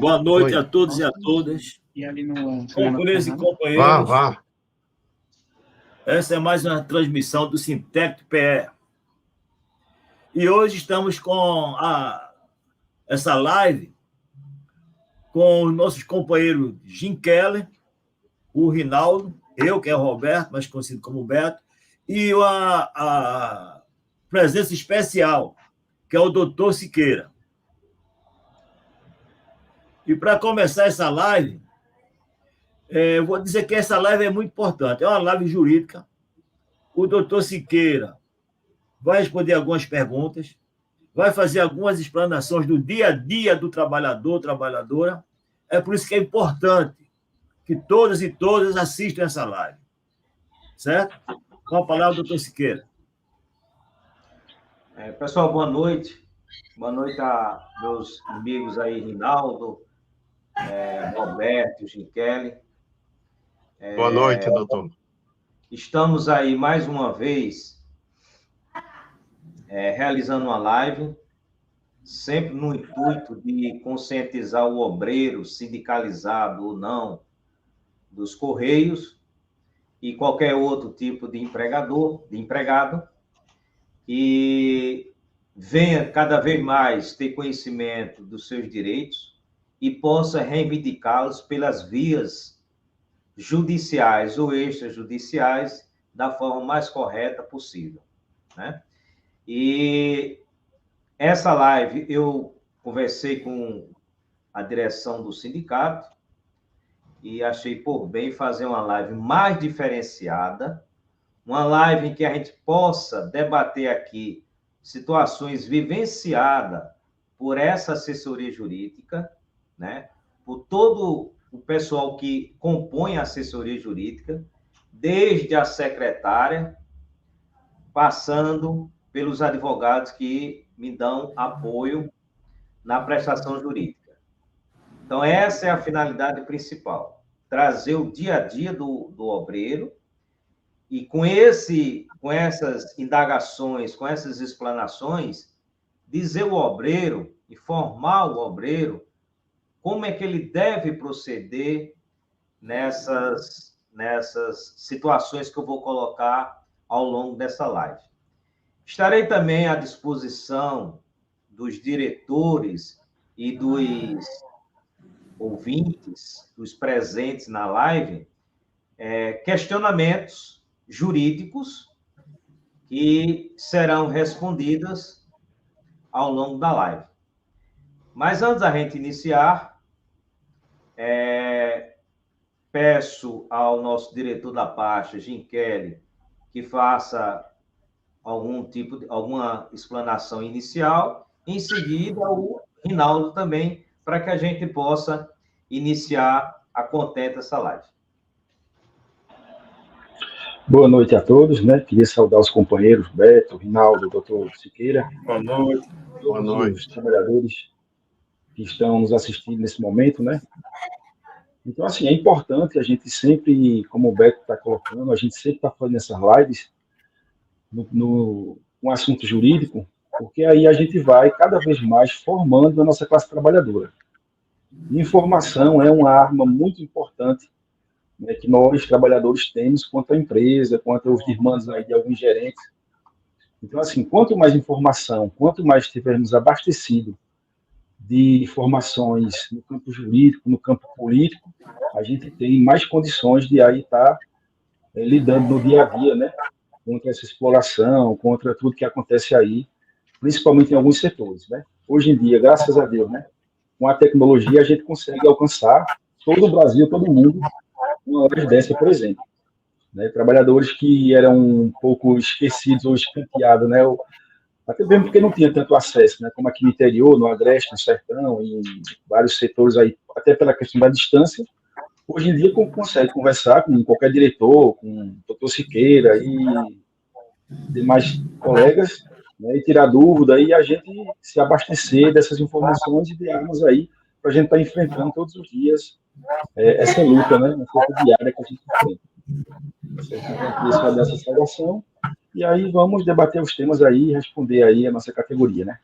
Boa noite a todos e a todas. Companheiros e companheiros. Essa é mais uma transmissão do Sintec PE. E hoje estamos com essa live com os nossos companheiros Jim Keller, o Rinaldo, eu, que é o Roberto, mais conhecido como Beto, e a presença especial, que é o Dr. Siqueira. E para começar essa live, eu vou dizer que essa live é muito importante. É uma live jurídica. O doutor Siqueira vai responder algumas perguntas, vai fazer algumas explanações do dia a dia do trabalhador, trabalhadora. É por isso que é importante que todas e todas assistam essa live. Certo? Com a palavra, doutor Siqueira. Pessoal, boa noite. Boa noite a meus amigos aí, Rinaldo, Roberto, Ginchelli. Boa noite, doutor. Estamos aí, mais uma vez, realizando uma live, sempre no intuito de conscientizar o obreiro, sindicalizado ou não, dos Correios e qualquer outro tipo de empregado, que venha cada vez mais ter conhecimento dos seus direitos e possa reivindicá-los pelas vias judiciais ou extrajudiciais da forma mais correta possível, né? E essa live eu conversei com a direção do sindicato e achei por bem fazer uma live mais diferenciada, uma live em que a gente possa debater aqui situações vivenciadas por essa assessoria jurídica, né? Por todo o pessoal que compõe a assessoria jurídica, desde a secretária, passando pelos advogados que me dão apoio na prestação jurídica. Então, essa é a finalidade principal, trazer o dia a dia do obreiro e com essas indagações, com essas explanações, dizer ao obreiro, informar o obreiro como é que ele deve proceder nessas situações que eu vou colocar ao longo dessa live. Estarei também à disposição dos diretores e dos ouvintes, dos presentes na live, questionamentos jurídicos que serão respondidos ao longo da live. Mas antes da gente iniciar, peço ao nosso diretor da pasta, Jim Kelly, que faça alguma explanação inicial. Em seguida, o Rinaldo também, para que a gente possa iniciar a contenta essa live. Boa noite a todos, né? Queria saudar os companheiros, Beto, Rinaldo, doutor Siqueira. Boa noite. Boa noite. Os trabalhadores que estão nos assistindo nesse momento, né? Então, assim, é importante a gente sempre, como o Beto está colocando, a gente sempre está fazendo essas lives com assunto jurídico, porque aí a gente vai cada vez mais formando a nossa classe trabalhadora. Informação é uma arma muito importante, né, que nós, trabalhadores, temos contra a empresa, contra os irmãos aí de alguns gerentes. Então, assim, quanto mais informação, quanto mais estivermos abastecidos de informações no campo jurídico, no campo político, a gente tem mais condições de aí estar lidando no dia a dia, né, contra essa exploração, contra tudo que acontece aí, principalmente em alguns setores, né. Hoje em dia, graças a Deus, né, com a tecnologia a gente consegue alcançar todo o Brasil, todo mundo, uma hora dessa, por exemplo. Né, trabalhadores que eram um pouco esquecidos ou escanteados, né, até mesmo porque não tinha tanto acesso, né, como aqui no interior, no Agreste, no Sertão, em vários setores aí, até pela questão da distância. Hoje em dia consegue conversar com qualquer diretor, com o doutor Siqueira e demais colegas, né, e tirar dúvida e a gente se abastecer dessas informações e de armas aí para a gente estar enfrentando todos os dias essa luta, né, essa luta diária que a gente enfrenta. Então, isso vai dar essa saudação e aí vamos debater os temas aí e responder aí a nossa categoria, né?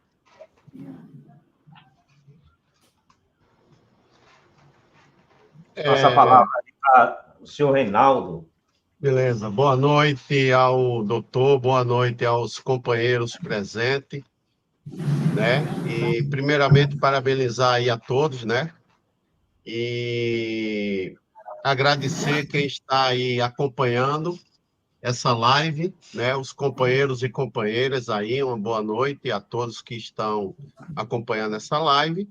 Passa a palavra para o senhor Reinaldo. Beleza. Boa noite ao doutor, boa noite aos companheiros presentes, né? E, primeiramente, parabenizar aí a todos, né? E agradecer quem está aí acompanhando essa live, né? Os companheiros e companheiras aí, uma boa noite a todos que estão acompanhando essa live.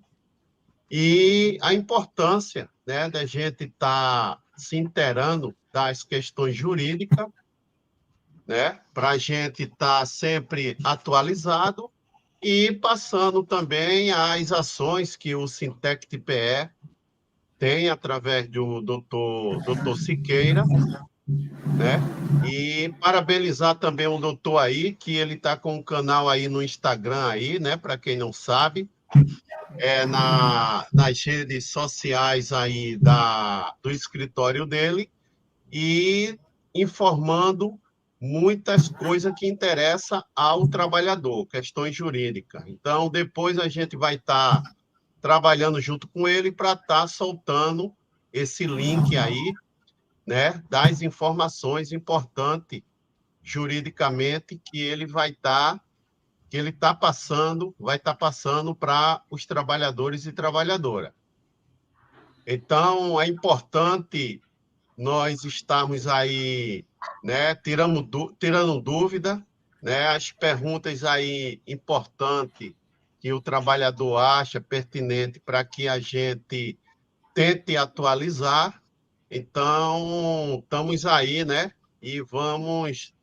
E a importância, né, da gente estar se inteirando das questões jurídicas, né, para a gente estar sempre atualizado e passando também as ações que o Sintec-TPE tem através do doutor Siqueira, né? E parabenizar também o doutor aí, que ele está com um canal aí no Instagram aí, né? Para quem não sabe, nas redes sociais aí do escritório dele e informando muitas coisas que interessam ao trabalhador, questões jurídicas. Então, depois a gente vai estar trabalhando junto com ele para estar soltando esse link aí, né, das informações importantes juridicamente que ele vai estar passando para os trabalhadores e trabalhadoras. Então, é importante nós estarmos aí, né, tirando dúvida, né, as perguntas aí importantes que o trabalhador acha pertinente para que a gente tente atualizar. Então, estamos aí, né, e vamos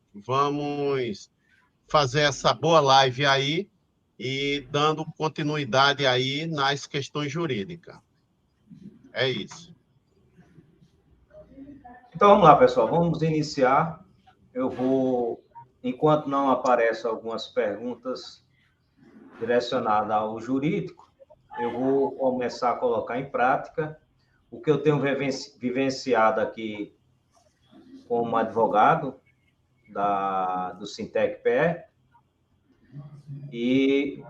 fazer essa boa live aí e dando continuidade aí nas questões jurídicas. É isso. Então, vamos lá, pessoal. Vamos iniciar. Eu vou, enquanto não aparecem algumas perguntas direcionadas ao jurídico, eu vou começar a colocar em prática o que eu tenho vivenciado aqui como advogado do Sintec-PE e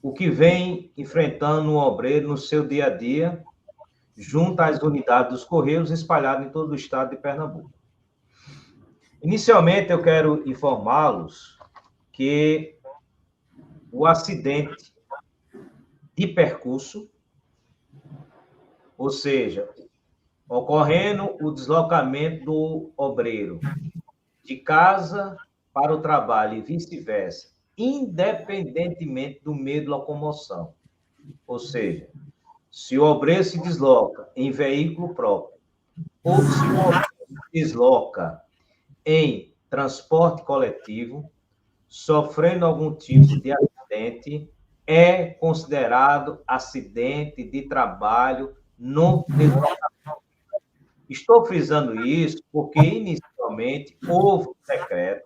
o que vem enfrentando o obreiro no seu dia a dia, junto às unidades dos Correios espalhadas em todo o estado de Pernambuco. Inicialmente, eu quero informá-los que o acidente de percurso, ou seja, ocorrendo o deslocamento do obreiro de casa para o trabalho e vice-versa, independentemente do meio de locomoção. Ou seja, se o obreiro se desloca em veículo próprio ou se o obreiro se desloca em transporte coletivo, sofrendo algum tipo de acidente, é considerado acidente de trabalho no deslocamento. Estou frisando isso porque, inicialmente, houve um decreto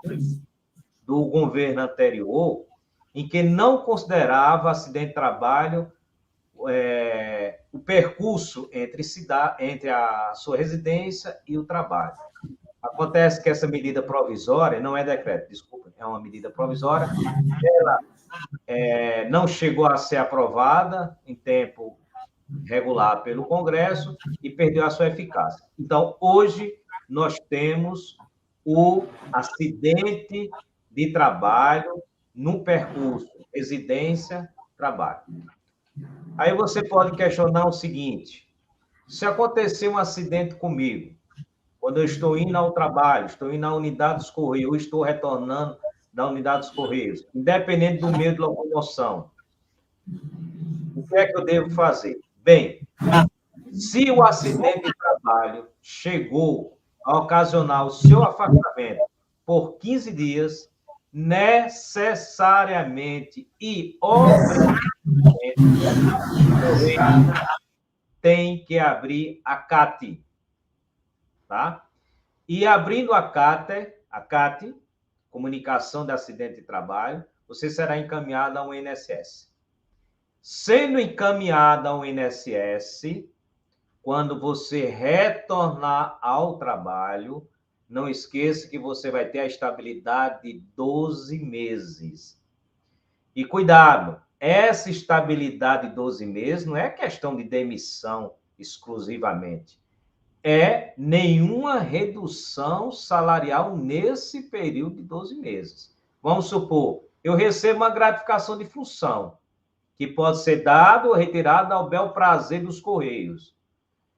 do governo anterior em que não considerava acidente de trabalho o percurso entre a sua residência e o trabalho. Acontece que essa medida provisória, não é decreto, desculpa, é uma medida provisória, ela não chegou a ser aprovada em tempo regular pelo Congresso e perdeu a sua eficácia. Então, hoje, nós temos o acidente de trabalho no percurso residência-trabalho. Aí você pode questionar o seguinte: se acontecer um acidente comigo, quando eu estou indo ao trabalho, estou indo à unidade dos Correios, ou estou retornando da unidade dos Correios, independente do meio de locomoção, o que é que eu devo fazer? Bem, se o acidente de trabalho chegou a ocasionar o seu afastamento por 15 dias, necessariamente e obrigatoriamente tem que abrir a CAT, tá? E abrindo a CAT, Comunicação de Acidente de Trabalho, você será encaminhado ao INSS. Sendo encaminhado ao INSS, quando você retornar ao trabalho, não esqueça que você vai ter a estabilidade de 12 meses. E cuidado, essa estabilidade de 12 meses não é questão de demissão exclusivamente. é nenhuma redução salarial nesse período de 12 meses. Vamos supor, eu recebo uma gratificação de função, que pode ser dado ou retirado ao bel prazer dos Correios.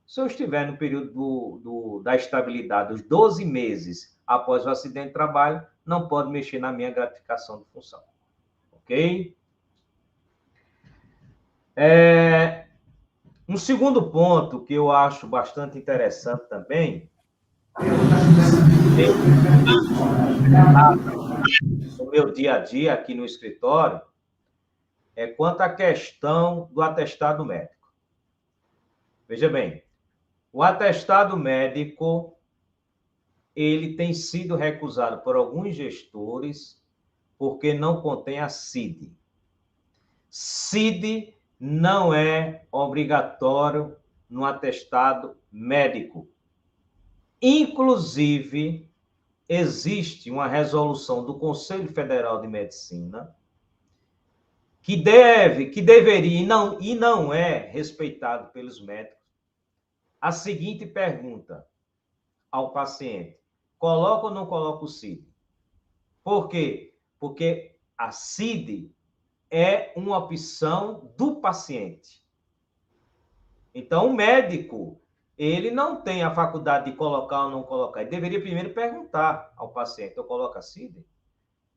Se eu estiver no período da estabilidade, os 12 meses após o acidente de trabalho, não pode mexer na minha gratificação de função. Ok? Um segundo ponto que eu acho bastante interessante também, no meu dia a dia aqui no escritório, é quanto à questão do atestado médico. Veja bem, o atestado médico, ele tem sido recusado por alguns gestores porque não contém a CID. CID não é obrigatório no atestado médico. Inclusive, existe uma resolução do Conselho Federal de Medicina que deveria e não é respeitado pelos médicos. A seguinte pergunta ao paciente: coloca ou não coloca o CID? Por quê? Porque a CID é uma opção do paciente. Então, o médico, ele não tem a faculdade de colocar ou não colocar. Ele deveria primeiro perguntar ao paciente: eu coloco a CID?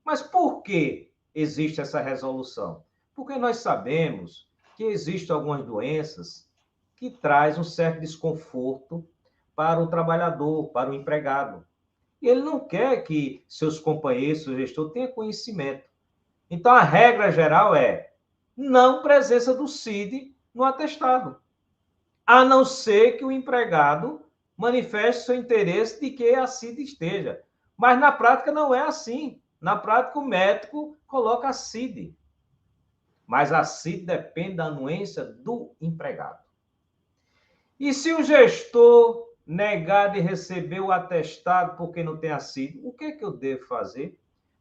Mas por que existe essa resolução? Porque nós sabemos que existem algumas doenças que trazem um certo desconforto para o trabalhador, para o empregado. E ele não quer que seus companheiros, seu gestor, tenham conhecimento. Então, a regra geral é não presença do CID no atestado, a não ser que o empregado manifeste seu interesse de que a CID esteja. Mas, na prática, não é assim. Na prática, o médico coloca a CID. Mas a CID depende da anuência do empregado. E se o gestor negar de receber o atestado porque não tem a CID, o que é que eu devo fazer?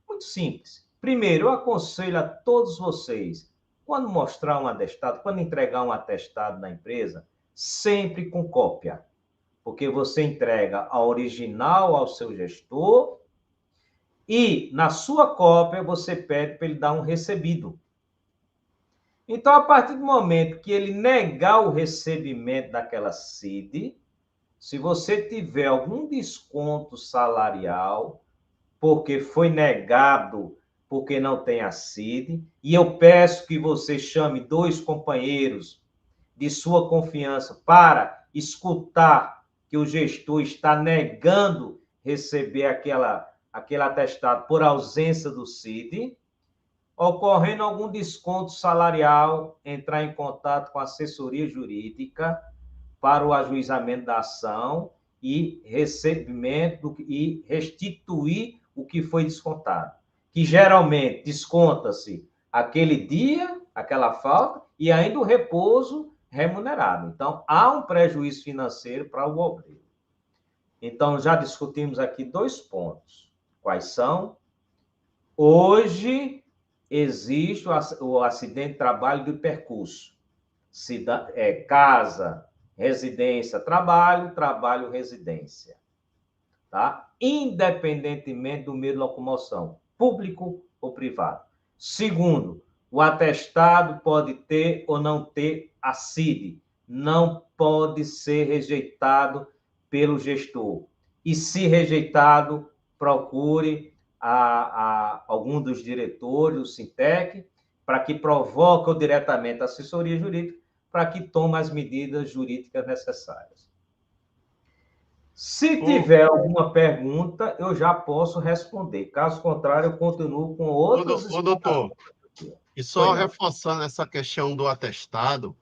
Muito simples. Primeiro, eu aconselho a todos vocês, quando mostrar um atestado, quando entregar um atestado na empresa, sempre com cópia. Porque você entrega a original ao seu gestor e, na sua cópia, você pede para ele dar um recebido. Então, a partir do momento que ele negar o recebimento daquela CID, se você tiver algum desconto salarial, porque foi negado, porque não tem a CID, e eu peço que você chame 2 companheiros de sua confiança para escutar que o gestor está negando receber aquele atestado por ausência do CID, ocorrendo algum desconto salarial, entrar em contato com a assessoria jurídica para o ajuizamento da ação e recebimento e restituir o que foi descontado. Que geralmente desconta-se aquele dia, aquela falta, e ainda o repouso remunerado. Então, há um prejuízo financeiro para o obreiro. Então, já discutimos aqui 2 pontos. Quais são? Hoje, existe o acidente de trabalho do percurso. Casa, residência, trabalho, trabalho, residência. Tá? Independentemente do meio de locomoção, público ou privado. Segundo, o atestado pode ter ou não ter a CID. Não pode ser rejeitado pelo gestor. E se rejeitado, procure algum dos diretores, o Sintec, para que provoque diretamente a assessoria jurídica, para que tome as medidas jurídicas necessárias. Se tiver alguma pergunta, eu já posso responder. Caso contrário, eu continuo com outras... Doutor, e só reforçando essa questão do atestado,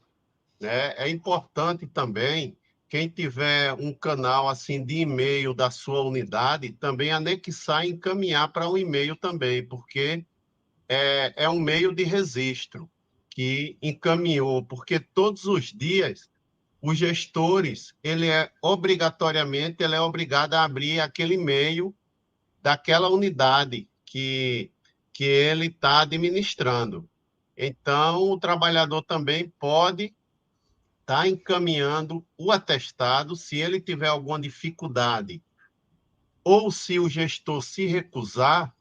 né, é importante também, quem tiver um canal assim de e-mail da sua unidade, também anexar e encaminhar para um e-mail também, porque é um meio de registro que encaminhou, porque todos os dias os gestores, ele é obrigado a abrir aquele e-mail daquela unidade que ele está administrando. Então, o trabalhador também pode está encaminhando o atestado. Se ele tiver alguma dificuldade ou se o gestor se recusar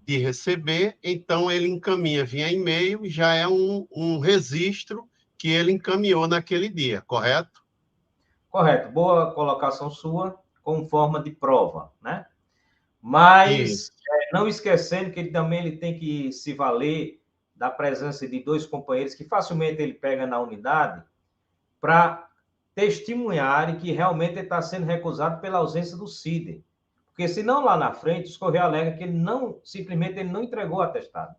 de receber, então ele encaminha via e-mail e já é um registro que ele encaminhou naquele dia, correto? Correto. Boa colocação sua, como forma de prova, né? Mas não esquecendo que ele tem que se valer da presença de 2 companheiros que facilmente ele pega na unidade para testemunharem que realmente ele está sendo recusado pela ausência do CID. Porque senão lá na frente, o Correio alega que simplesmente ele não entregou o atestado.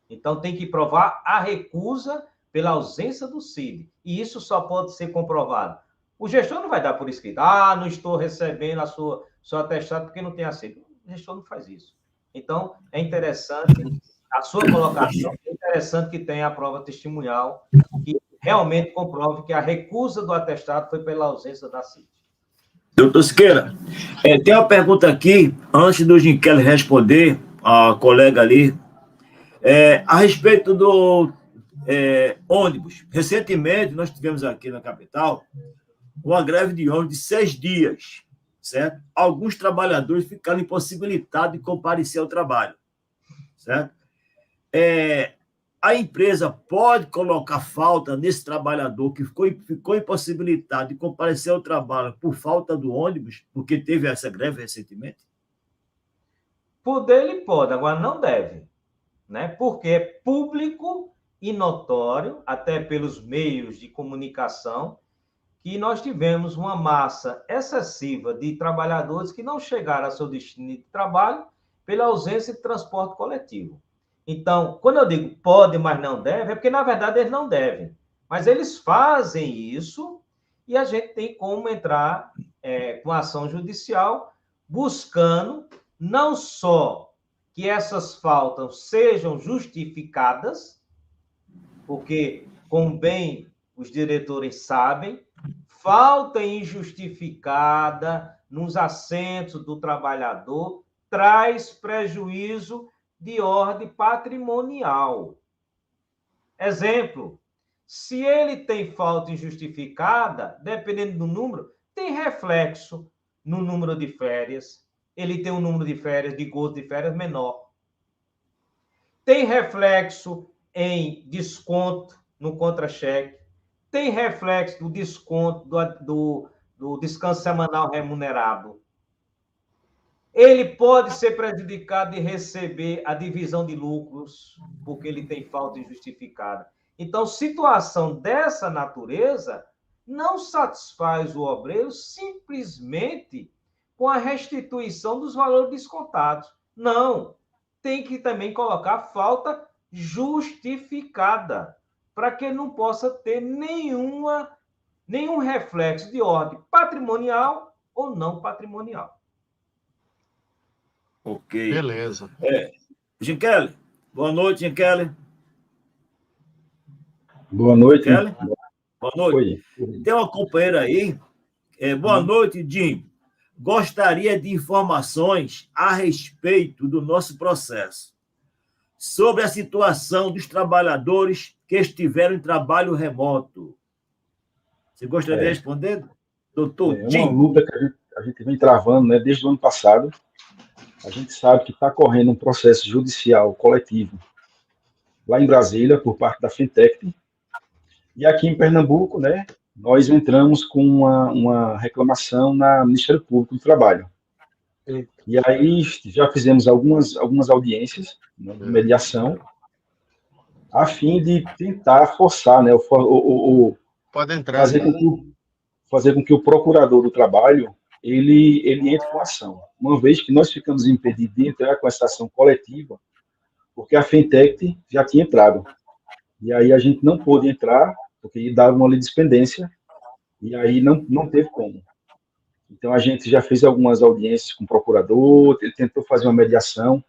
Então tem que provar a recusa pela ausência do CID. E isso só pode ser comprovado. O gestor não vai dar por escrito, não estou recebendo seu atestado porque não tem a CID. O gestor não faz isso. Então, é interessante, a sua colocação, é interessante que tenha a prova testemunhal que realmente comprove que a recusa do atestado foi pela ausência da CID. Doutor Siqueira, tem uma pergunta aqui, antes do Jim Kelly responder, a colega ali, a respeito do ônibus. Recentemente, nós tivemos aqui na capital uma greve de ônibus de 6 dias, certo? Alguns trabalhadores ficaram impossibilitados de comparecer ao trabalho, certo? A empresa pode colocar falta nesse trabalhador que ficou impossibilitado de comparecer ao trabalho por falta do ônibus, porque teve essa greve recentemente? Poder ele pode, agora não deve, né? Porque é público e notório, até pelos meios de comunicação, que nós tivemos uma massa excessiva de trabalhadores que não chegaram ao seu destino de trabalho pela ausência de transporte coletivo. Então, quando eu digo pode, mas não deve, é porque, na verdade, eles não devem. Mas eles fazem isso e a gente tem como entrar com ação judicial buscando não só que essas faltas sejam justificadas, porque, como bem os diretores sabem, falta injustificada nos assentos do trabalhador traz prejuízo de ordem patrimonial. Exemplo, se ele tem falta injustificada, dependendo do número, tem reflexo no número de férias, ele tem um número de férias, de gozo de férias menor. Tem reflexo em desconto no contra-cheque, tem reflexo do desconto do descanso semanal remunerado. Ele pode ser prejudicado de receber a divisão de lucros, porque ele tem falta injustificada. Então, situação dessa natureza não satisfaz o obreiro simplesmente com a restituição dos valores descontados. Não, tem que também colocar falta justificada, para que não possa ter nenhum reflexo de ordem patrimonial ou não patrimonial. Ok. Beleza. Jim Kelly, boa noite, Jim Kelly. Boa noite. Kelly? Boa noite. Oi. Tem uma companheira aí. Boa noite, Jim. Gostaria de informações a respeito do nosso processo, sobre a situação dos trabalhadores que estiveram em trabalho remoto. Você gostaria de responder, doutor Jim? É uma luta que a gente vem travando, né, desde o ano passado. A gente sabe que está correndo um processo judicial coletivo lá em Brasília, por parte da Fintech. E aqui em Pernambuco, né, nós entramos com uma reclamação no Ministério Público do Trabalho. E aí já fizemos algumas audiências, né, de mediação, a fim de tentar forçar, né, Pode entrar. fazer com que o procurador do trabalho ele entre com ação. Uma vez que nós ficamos impedidos de entrar com essa ação coletiva, porque a Fintech já tinha entrado. E aí a gente não pôde entrar, porque dava uma lei de expendência, e aí não teve como. Então a gente já fez algumas audiências com o procurador, ele tentou fazer uma mediação.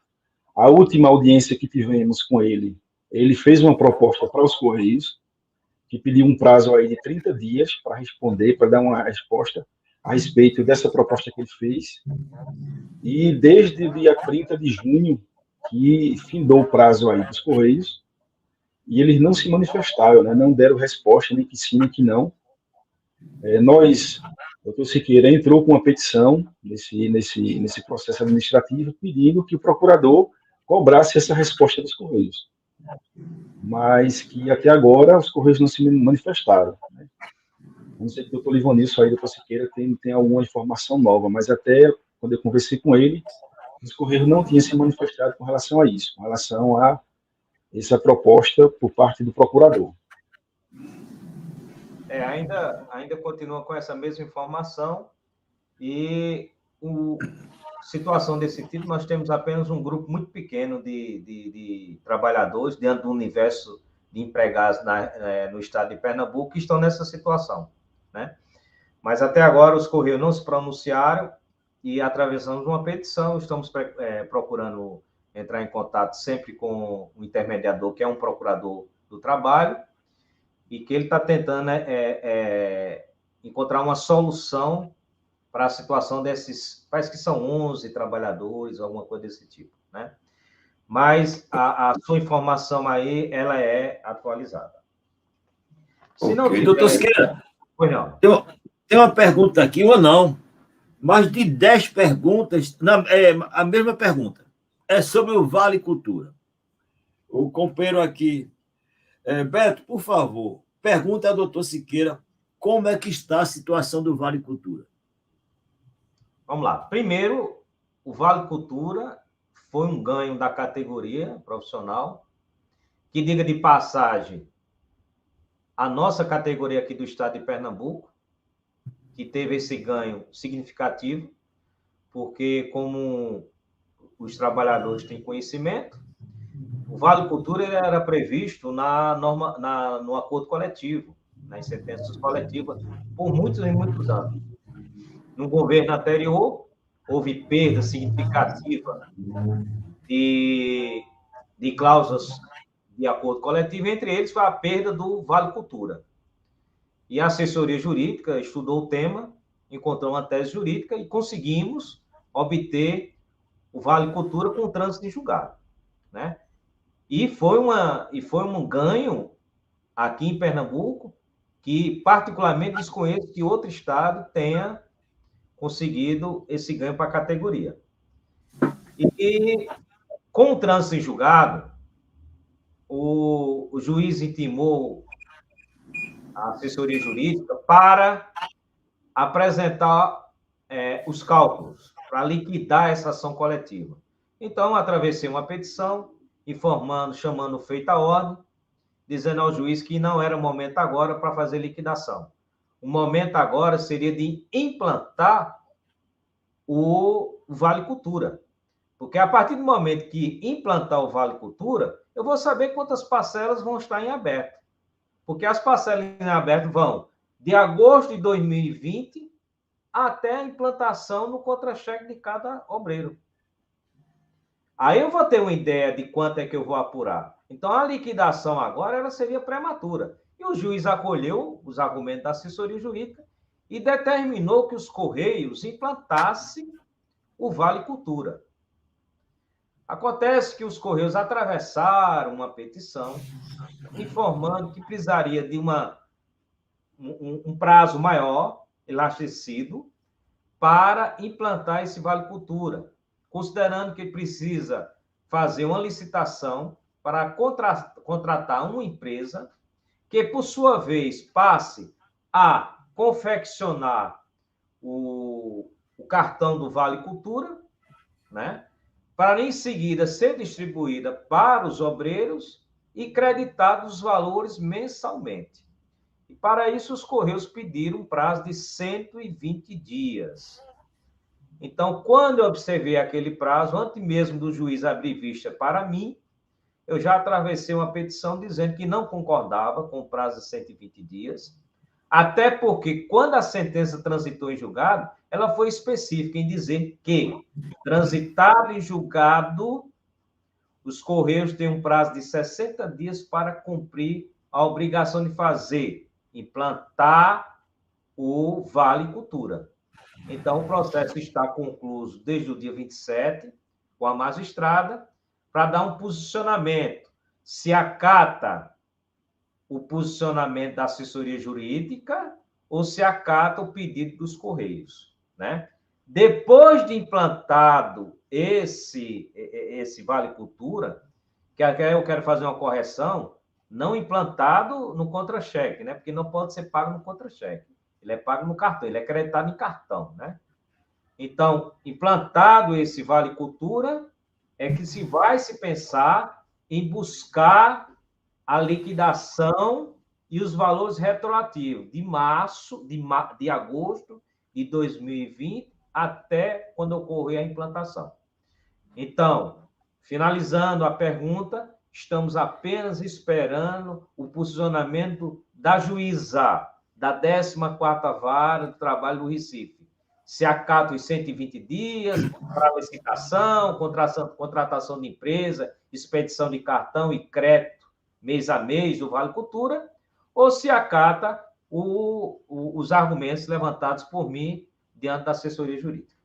A última audiência que tivemos com ele fez uma proposta para os Correios, que pediu um prazo aí de 30 dias para responder, para dar uma resposta a respeito dessa proposta que ele fez. E desde o dia 30 de junho, que findou o prazo aí dos Correios, e eles não se manifestaram, né? Não deram resposta, nem que sim, nem que não. O doutor Siqueira entrou com uma petição nesse processo administrativo, pedindo que o procurador cobrasse essa resposta dos Correios, mas que até agora os Correios não se manifestaram, né? Não sei se o doutor Livonilson aí, doutor Siqueira, tem alguma informação nova, mas até quando eu conversei com ele, os Correios não tinham se manifestado com relação a isso, com relação a essa proposta por parte do procurador. Ainda continua com essa mesma informação e situação desse tipo, nós temos apenas um grupo muito pequeno de trabalhadores dentro do universo de empregados no estado de Pernambuco que estão nessa situação, né? Mas até agora os Correios não se pronunciaram e atravessamos uma petição, estamos procurando entrar em contato sempre com o intermediador, que é um procurador do trabalho, e que ele está tentando encontrar uma solução para a situação desses, parece que são 11 trabalhadores, alguma coisa desse tipo, né? Mas a sua informação aí, ela é atualizada. Se não tiver... Doutor Siqueira, pois não. Tem uma pergunta aqui, ou não, mas de 10 perguntas, a mesma pergunta. É sobre o Vale Cultura. O companheiro aqui, Beto, por favor, pergunta ao doutor Siqueira como é que está a situação do Vale Cultura. Vamos lá. Primeiro, o Vale Cultura foi um ganho da categoria profissional, que, diga de passagem, a nossa categoria aqui do estado de Pernambuco, que teve esse ganho significativo, porque como os trabalhadores têm conhecimento, o Vale Cultura era previsto no acordo coletivo, nas sentenças coletivas, por muitos e muitos anos. No governo anterior, houve perda significativa de cláusulas de acordo coletivo, entre eles foi a perda do Vale Cultura. E a assessoria jurídica estudou o tema, encontrou uma tese jurídica e conseguimos obter o Vale Cultura com trânsito em julgado, né? E foi um ganho aqui em Pernambuco que, particularmente, desconheço que outro estado tenha conseguido esse ganho para a categoria. E com o trânsito em julgado, o juiz intimou a assessoria jurídica para apresentar os cálculos, para liquidar essa ação coletiva. Então, atravessei uma petição, chamando feita a ordem, dizendo ao juiz que não era o momento agora para fazer liquidação. O momento agora seria de implantar o Vale Cultura. Porque a partir do momento que implantar o Vale Cultura, eu vou saber quantas parcelas vão estar em aberto. Porque as parcelas em aberto vão de agosto de 2020 até a implantação no contra-cheque de cada obreiro. Aí eu vou ter uma ideia de quanto é que eu vou apurar. Então, a liquidação agora ela seria prematura. E o juiz acolheu os argumentos da assessoria jurídica e determinou que os Correios implantassem o Vale Cultura. Acontece que os Correios atravessaram uma petição informando que precisaria de um prazo maior, elastecido, para implantar esse Vale Cultura, considerando que precisa fazer uma licitação para contratar uma empresa que, por sua vez, passe a confeccionar o cartão do Vale Cultura, né? Para em seguida ser distribuída para os obreiros e creditados os valores mensalmente. E para isso os Correios pediram um prazo de 120 dias. Então, quando eu observei aquele prazo, antes mesmo do juiz abrir vista para mim, eu já atravessei uma petição dizendo que não concordava com o prazo de 120 dias, até porque, quando a sentença transitou em julgado, ela foi específica em dizer que, transitado em julgado, os Correios têm um prazo de 60 dias para cumprir a obrigação de implantar o Vale Cultura. Então, o processo está concluído desde o dia 27, com a magistrada, para dar um posicionamento, se acata o posicionamento da assessoria jurídica ou se acata o pedido dos Correios, né? Depois de implantado esse Vale Cultura, que eu quero fazer uma correção, não implantado no contra-cheque, né? Porque não pode ser pago no contra-cheque. Ele é pago no cartão, ele é creditado em cartão, né? Então, implantado esse Vale Cultura, é que se vai se pensar em buscar a liquidação e os valores retroativos de agosto de 2020 até quando ocorrer a implantação. Então, finalizando a pergunta, estamos apenas esperando o posicionamento da juíza da 14ª Vara do Trabalho do Recife. Se acata os 120 dias para licitação, contratação de empresa, expedição de cartão e crédito mês a mês do Vale Cultura, ou se acata os argumentos levantados por mim diante da assessoria jurídica.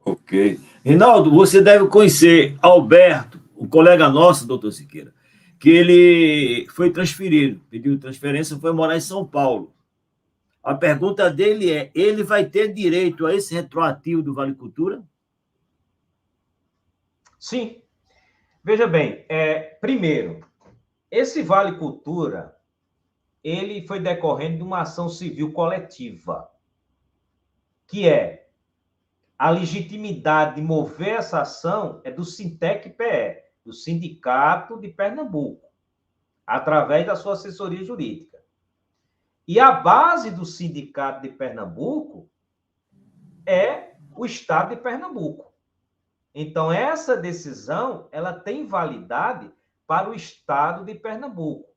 Ok. Rinaldo, você deve conhecer Alberto, um colega nosso, doutor Siqueira, que ele foi transferido, pediu transferência, foi morar em São Paulo. A pergunta dele é, ele vai ter direito a esse retroativo do Vale Cultura? Sim. Veja bem, primeiro, esse Vale Cultura, ele foi decorrente de uma ação civil coletiva, que é a legitimidade de mover essa ação é do Sintec-PE, do Sindicato de Pernambuco, através da sua assessoria jurídica. E a base do Sindicato de Pernambuco é o Estado de Pernambuco. Então, essa decisão, ela tem validade para o Estado de Pernambuco.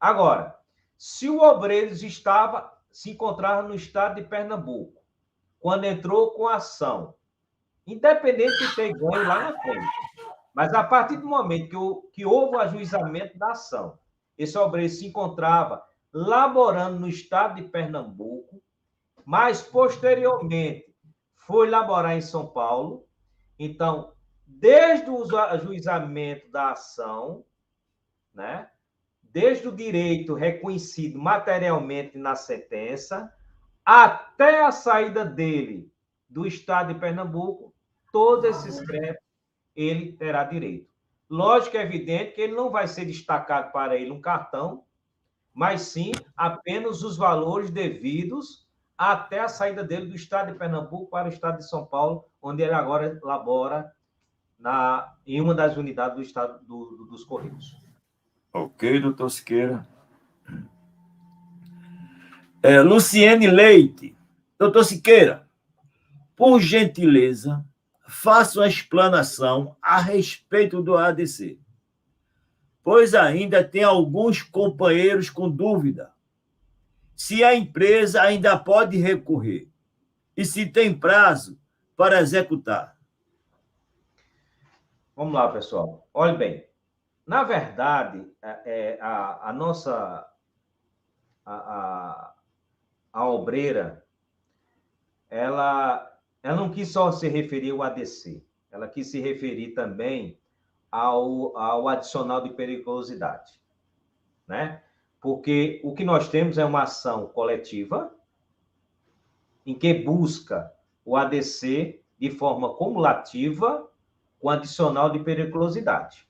Agora, se o Obreiros se encontrava no Estado de Pernambuco, quando entrou com a ação, independente de ter ganho lá na frente, mas a partir do momento que houve o ajuizamento da ação, esse obreiro se encontrava laborando no Estado de Pernambuco, mas, posteriormente, foi laborar em São Paulo. Então, desde o ajuizamento da ação, né, desde o direito reconhecido materialmente na sentença, até a saída dele do Estado de Pernambuco, todos esses créditos ele terá direito. Lógico, é evidente que ele não vai ser destacado para ele um cartão, mas sim apenas os valores devidos até a saída dele do Estado de Pernambuco para o Estado de São Paulo, onde ele agora labora em uma das unidades do Estado dos Correios. Ok, doutor Siqueira. Luciene Leite. Doutor Siqueira, por gentileza, faça uma explanação a respeito do ADC, pois ainda tem alguns companheiros com dúvida se a empresa ainda pode recorrer e se tem prazo para executar. Vamos lá, pessoal. Olhe bem, na verdade, a nossa a obreira, ela não quis só se referir ao ADC, ela quis se referir também ao adicional de periculosidade, né? Porque o que nós temos é uma ação coletiva em que busca o ADC de forma cumulativa com adicional de periculosidade.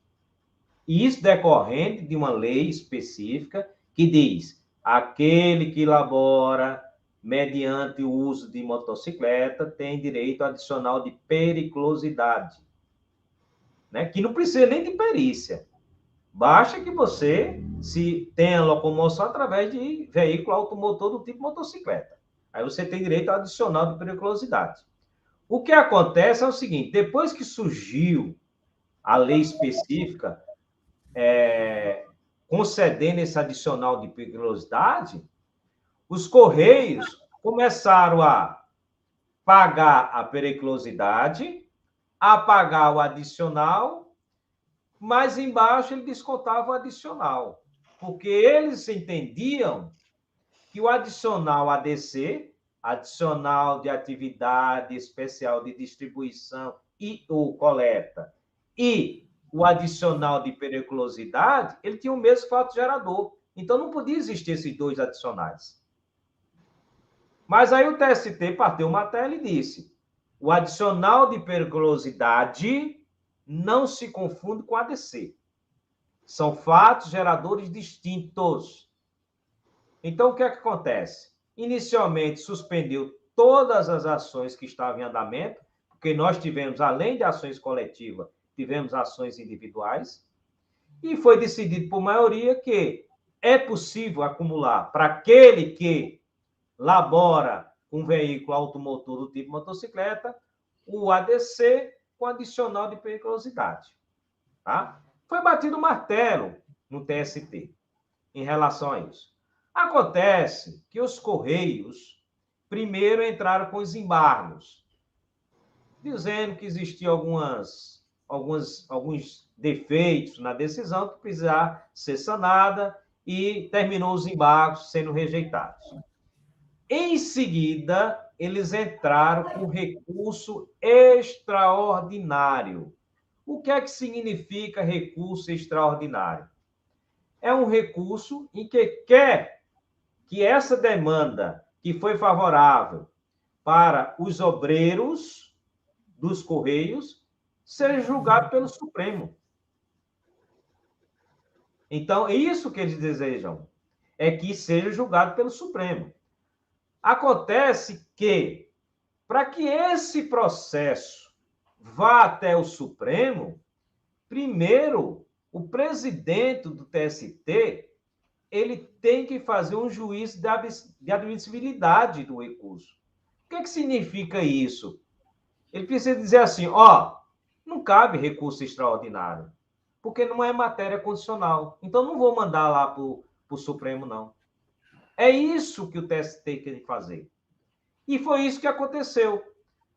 E isso decorrente de uma lei específica que diz: aquele que labora mediante o uso de motocicleta tem direito adicional de periculosidade, né? Que não precisa nem de perícia. Basta que você se tenha locomoção através de veículo automotor do tipo motocicleta. Aí você tem direito ao adicional de periculosidade. O que acontece é o seguinte: depois que surgiu a lei específica concedendo esse adicional de periculosidade, os Correios começaram a pagar a periculosidade, a pagar o adicional, mas embaixo ele descontava o adicional, porque eles entendiam que o adicional ADC, adicional de atividade especial de distribuição ou coleta, e o adicional de periculosidade, ele tinha o mesmo fato gerador, Então, não podia existir esses 2 adicionais. Mas aí o TST bateu uma tela e disse: o adicional de periculosidade não se confunde com ADC. São fatos geradores distintos. Então, o que é que acontece? Inicialmente, suspendeu todas as ações que estavam em andamento, porque nós tivemos, além de ações coletivas, tivemos ações individuais, e foi decidido por maioria que é possível acumular para aquele que labora com veículo automotor do tipo motocicleta, o ADC com adicional de periculosidade. Tá? Foi batido o martelo no TST em relação a isso. Acontece que os Correios primeiro entraram com os embargos, dizendo que existiam alguns defeitos na decisão que precisava ser sanada e terminou os embargos sendo rejeitados. Em seguida, eles entraram com recurso extraordinário. O que é que significa recurso extraordinário? É um recurso em que quer que essa demanda que foi favorável para os obreiros dos Correios seja julgado pelo Supremo. Então, é isso que eles desejam, é que seja julgado pelo Supremo. Acontece que, para que esse processo vá até o Supremo, primeiro, o presidente do TST, ele tem que fazer um juízo de admissibilidade do recurso. O que significa isso? Ele precisa dizer assim, não cabe recurso extraordinário, porque não é matéria condicional. Então, não vou mandar lá para o Supremo, não. É isso que o TST tem que fazer. E foi isso que aconteceu.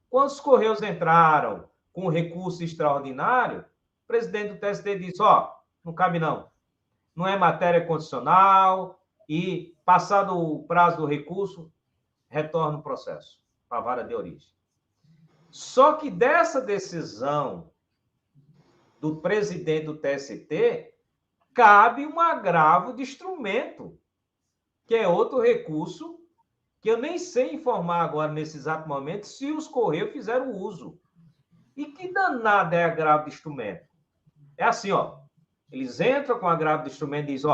Quando os Correios entraram com recurso extraordinário, o presidente do TST disse, não cabe não. Não é matéria condicional e, passado o prazo do recurso, retorna o processo para a vara de origem. Só que dessa decisão do presidente do TST, cabe um agravo de instrumento, que é outro recurso, que eu nem sei informar agora, nesse exato momento, se os Correios fizeram uso. E que danada é agravo de instrumento? É assim, eles entram com agravo de instrumento e dizem,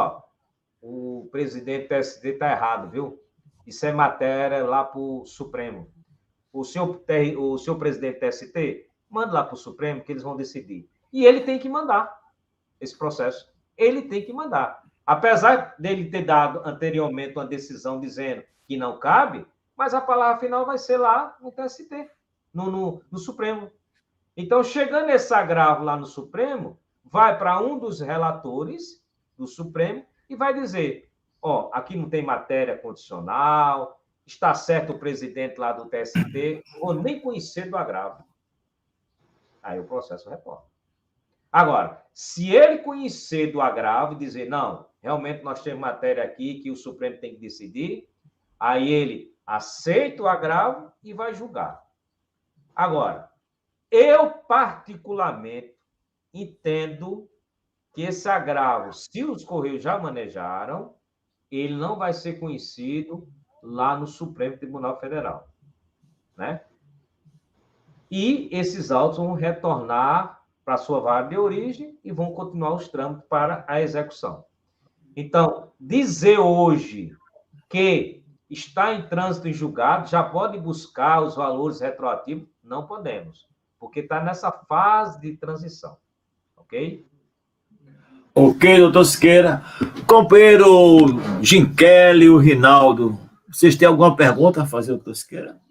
o presidente do TST está errado, viu? Isso é matéria lá para o Supremo. O senhor presidente do TST, manda lá para o Supremo que eles vão decidir. E ele tem que mandar esse processo. Ele tem que mandar. Apesar dele ter dado anteriormente uma decisão dizendo que não cabe, mas a palavra final vai ser lá no TST, no Supremo. Então, chegando esse agravo lá no Supremo, vai para um dos relatores do Supremo e vai dizer, aqui não tem matéria condicional, está certo o presidente lá do TST, ou nem conhecer do agravo. Aí o processo retorna. Agora, se ele conhecer do agravo e dizer, não, realmente nós temos matéria aqui que o Supremo tem que decidir, aí ele aceita o agravo e vai julgar. Agora, eu particularmente entendo que esse agravo, se os Correios já manejaram, ele não vai ser conhecido lá no Supremo Tribunal Federal, né? E esses autos vão retornar para a sua vara de origem e vão continuar os trâmites para a execução. Então, dizer hoje que está em trânsito em julgado, já pode buscar os valores retroativos? Não podemos, porque está nessa fase de transição, ok? Ok, doutor Siqueira. Companheiro Ginchelli, o Rinaldo, vocês têm alguma pergunta a fazer, doutor Siqueira?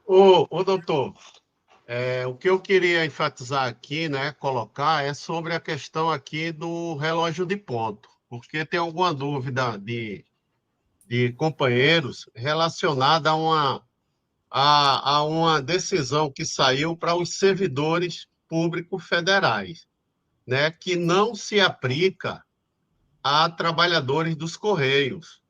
Ô doutor, o que eu queria enfatizar aqui, né, colocar, é sobre a questão aqui do relógio de ponto, porque tem alguma dúvida de companheiros relacionada a uma decisão que saiu para os servidores públicos federais, né, que não se aplica a trabalhadores dos Correios,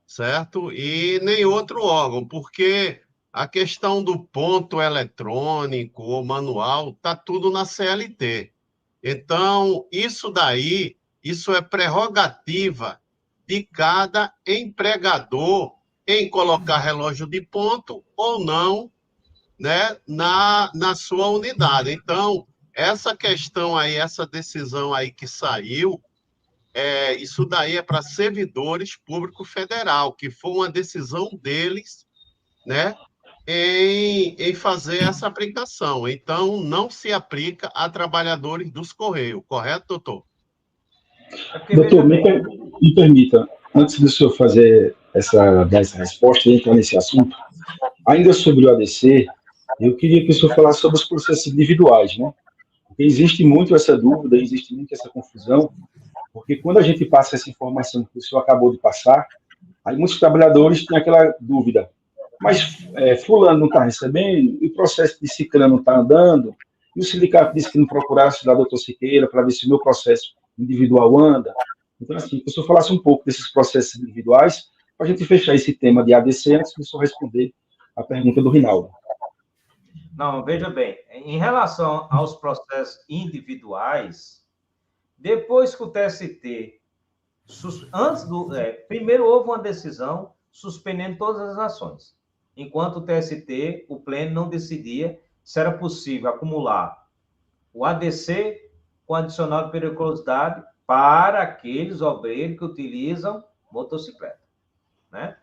certo? E nem outro órgão, porque a questão do ponto eletrônico ou manual está tudo na CLT. Então, isso é prerrogativa de cada empregador em colocar relógio de ponto ou não, né, na sua unidade. Então, essa questão aí, essa decisão aí que saiu, isso daí é para servidores públicos federal, que foi uma decisão deles, né, em fazer essa aplicação. Então, não se aplica a trabalhadores dos Correios, correto, doutor? Doutor, me permita, antes do senhor dar essa resposta e entrar nesse assunto, ainda sobre o ADC, eu queria que o senhor falasse sobre os processos individuais, né? Porque existe muito essa dúvida, existe muito essa confusão, porque quando a gente passa essa informação que o senhor acabou de passar, aí muitos trabalhadores têm aquela dúvida, mas fulano não está recebendo, e o processo de Cicrano não está andando, e o sindicato disse que não procurasse da doutor Siqueira para ver se o meu processo individual anda. Então, assim, que o senhor falasse um pouco desses processos individuais, para a gente fechar esse tema de ADC, antes de o senhor responder a pergunta do Rinaldo. Não, veja bem, em relação aos processos individuais, depois que o TST, primeiro houve uma decisão suspendendo todas as ações, enquanto o TST, o pleno, não decidia se era possível acumular o ADC com adicional de periculosidade para aqueles obreiros que utilizam motocicleta, né?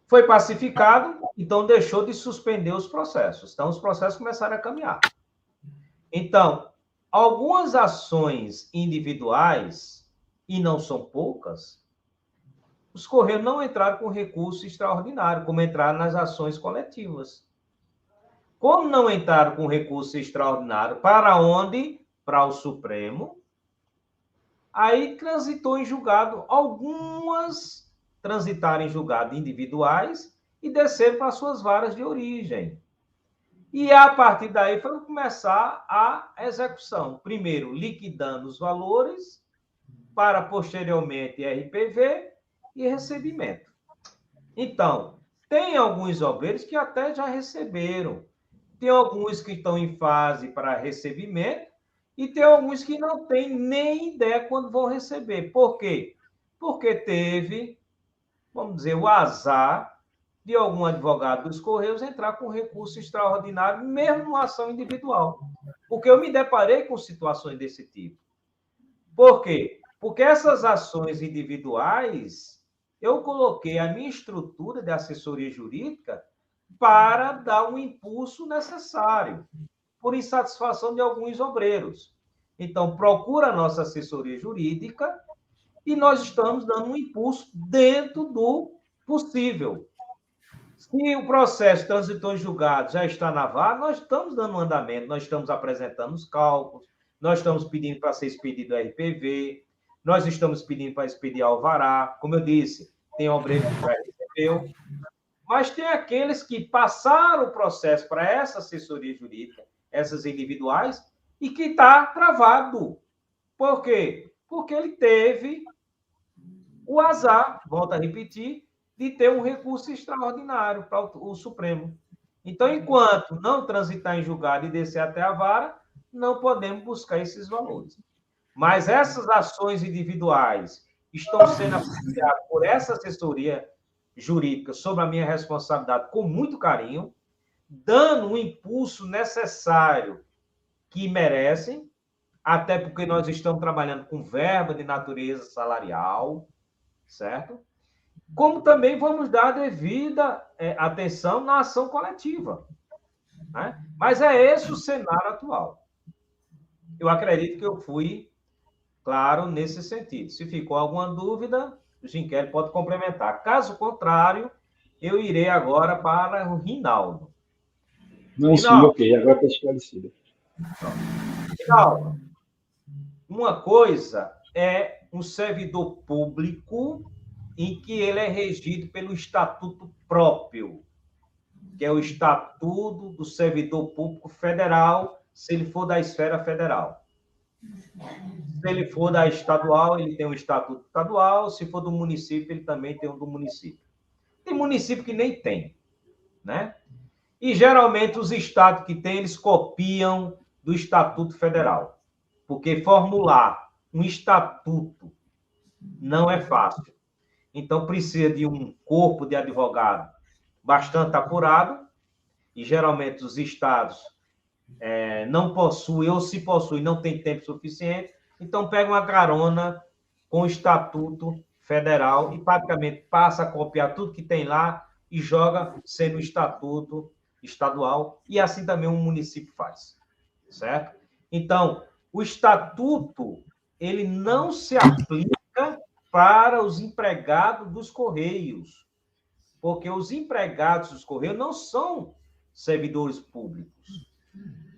Foi pacificado, então deixou de suspender os processos. Então, os processos começaram a caminhar. Então, algumas ações individuais, e não são poucas, os Correios não entraram com recurso extraordinário, como entraram nas ações coletivas. Como não entraram com recurso extraordinário, para onde? Para o Supremo. Aí transitou em julgado, algumas transitaram em julgado individuais e desceram para suas varas de origem. E a partir daí foi começar a execução. Primeiro, liquidando os valores, para posteriormente RPV e recebimento. Então, tem alguns obreiros que até já receberam. Tem alguns que estão em fase para recebimento e tem alguns que não têm nem ideia quando vão receber. Por quê? Porque teve, vamos dizer, o azar de algum advogado dos Correios entrar com recurso extraordinário, mesmo numa ação individual. Porque eu me deparei com situações desse tipo. Por quê? Porque essas ações individuais, eu coloquei a minha estrutura de assessoria jurídica para dar um impulso necessário, por insatisfação de alguns obreiros. Então, procura a nossa assessoria jurídica e nós estamos dando um impulso dentro do possível. Se o processo transitou em julgado já está na vara, nós estamos dando um andamento, nós estamos apresentando os cálculos, nós estamos pedindo para ser expedido o RPV, nós estamos pedindo para expedir alvará. Como eu disse, tem obreiro que já recebeu, mas tem aqueles que passaram o processo para essa assessoria jurídica, essas individuais, e que está travado. Por quê? Porque ele teve o azar, volto a repetir, de ter um recurso extraordinário para o Supremo. Então, enquanto não transitar em julgado e descer até a vara, não podemos buscar esses valores. Mas essas ações individuais estão sendo apreciadas por essa assessoria jurídica sob a minha responsabilidade com muito carinho, dando o impulso necessário que merecem, até porque nós estamos trabalhando com verba de natureza salarial, certo? Como também vamos dar a devida atenção na ação coletiva, né? Mas é esse o cenário atual. Eu acredito que eu fui claro nesse sentido. Se ficou alguma dúvida, o Ginkelli pode complementar. Caso contrário, eu irei agora para o Rinaldo. Não, sim, ok, agora está esclarecido. Rinaldo, uma coisa é um servidor público em que ele é regido pelo estatuto próprio, que é o Estatuto do Servidor Público Federal, se ele for da esfera federal. Se ele for da estadual, ele tem um estatuto estadual, se for do município, ele também tem um do município. Tem município que nem tem, né? E, geralmente, os estados que têm, eles copiam do Estatuto Federal, porque formular um estatuto não é fácil. Então, precisa de um corpo de advogado bastante apurado, e geralmente os estados não possuem, ou se possuem, não tem tempo suficiente, então pega uma carona com o Estatuto Federal e praticamente passa a copiar tudo que tem lá e joga sendo o Estatuto Estadual, e assim também um município faz, certo? Então, o Estatuto, ele não se aplica para os empregados dos Correios, porque os empregados dos Correios não são servidores públicos.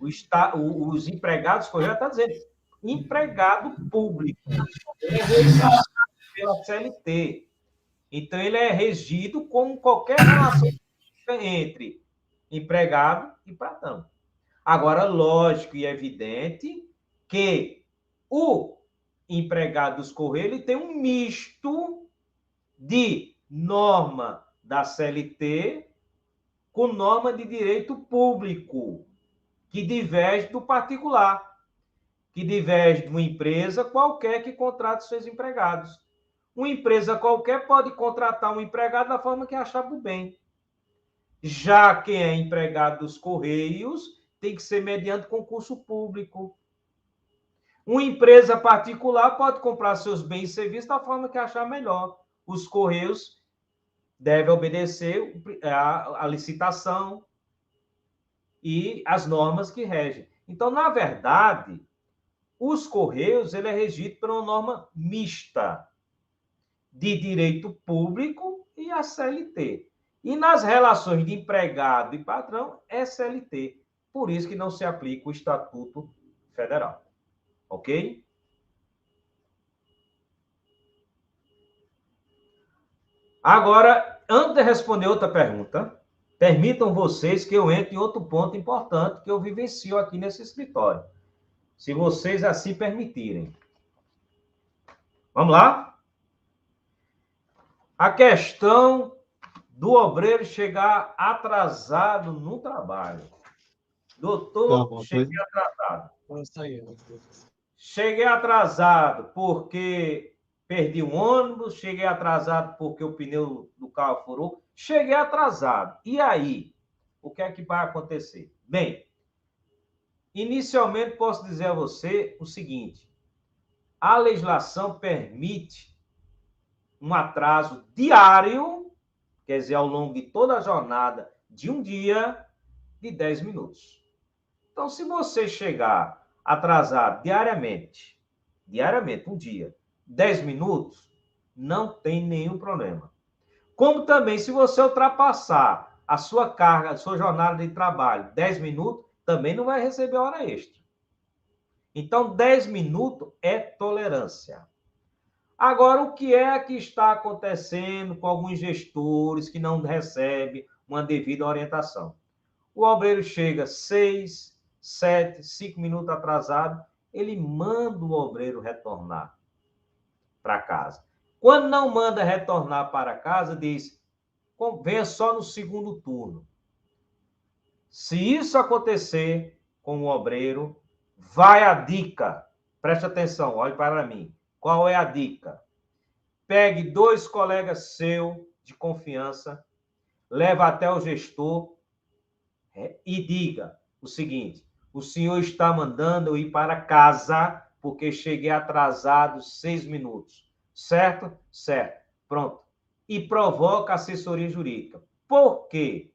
Os empregados dos Correios está dizendo empregado público, ele é registrado pela CLT. Então, ele é regido como qualquer relação entre empregado e patrão. Agora, lógico e evidente que o empregado dos Correios ele tem um misto de norma da CLT com norma de direito público, que diverge do particular, que diverge de uma empresa qualquer que contrate seus empregados. Uma empresa qualquer pode contratar um empregado da forma que achar por bem. Já quem é empregado dos Correios tem que ser mediante concurso público. Uma empresa particular pode comprar seus bens e serviços da forma que achar melhor. Os Correios devem obedecer a licitação e as normas que regem. Então, na verdade, os Correios ele é regido por uma norma mista de direito público e a CLT. E nas relações de empregado e patrão, é CLT. Por isso que não se aplica o Estatuto Federal. Ok? Agora, antes de responder outra pergunta, permitam vocês que eu entre em outro ponto importante que eu vivencio aqui nesse escritório. Se vocês assim permitirem. Vamos lá? A questão do obreiro chegar atrasado no trabalho. Doutor, cheguei atrasado. Cheguei atrasado porque perdi um ônibus, cheguei atrasado porque o pneu do carro furou, cheguei atrasado. E aí? O que é que vai acontecer? Bem, inicialmente posso dizer a você o seguinte: a legislação permite um atraso diário, quer dizer, ao longo de toda a jornada de um dia, de 10 minutos. Então, se você chegar atrasado diariamente, um dia, 10 minutos, não tem nenhum problema. Como também, se você ultrapassar a sua carga, a sua jornada de trabalho, 10 minutos, também não vai receber hora extra. Então, 10 minutos é tolerância. Agora, o que é que está acontecendo com alguns gestores que não recebem uma devida orientação? O obreiro chega 6, 7, 5 minutos atrasado, ele manda o obreiro retornar para casa. Quando não manda retornar para casa, diz, venha só no segundo turno. Se isso acontecer com o obreiro, vai a dica. Preste atenção, olhe para mim. Qual é a dica? Pegue 2 colegas seus de confiança, leva até o gestor e diga o seguinte: o senhor está mandando eu ir para casa porque cheguei atrasado 6 minutos. Certo? Certo. Pronto. E provoca a assessoria jurídica. Por quê?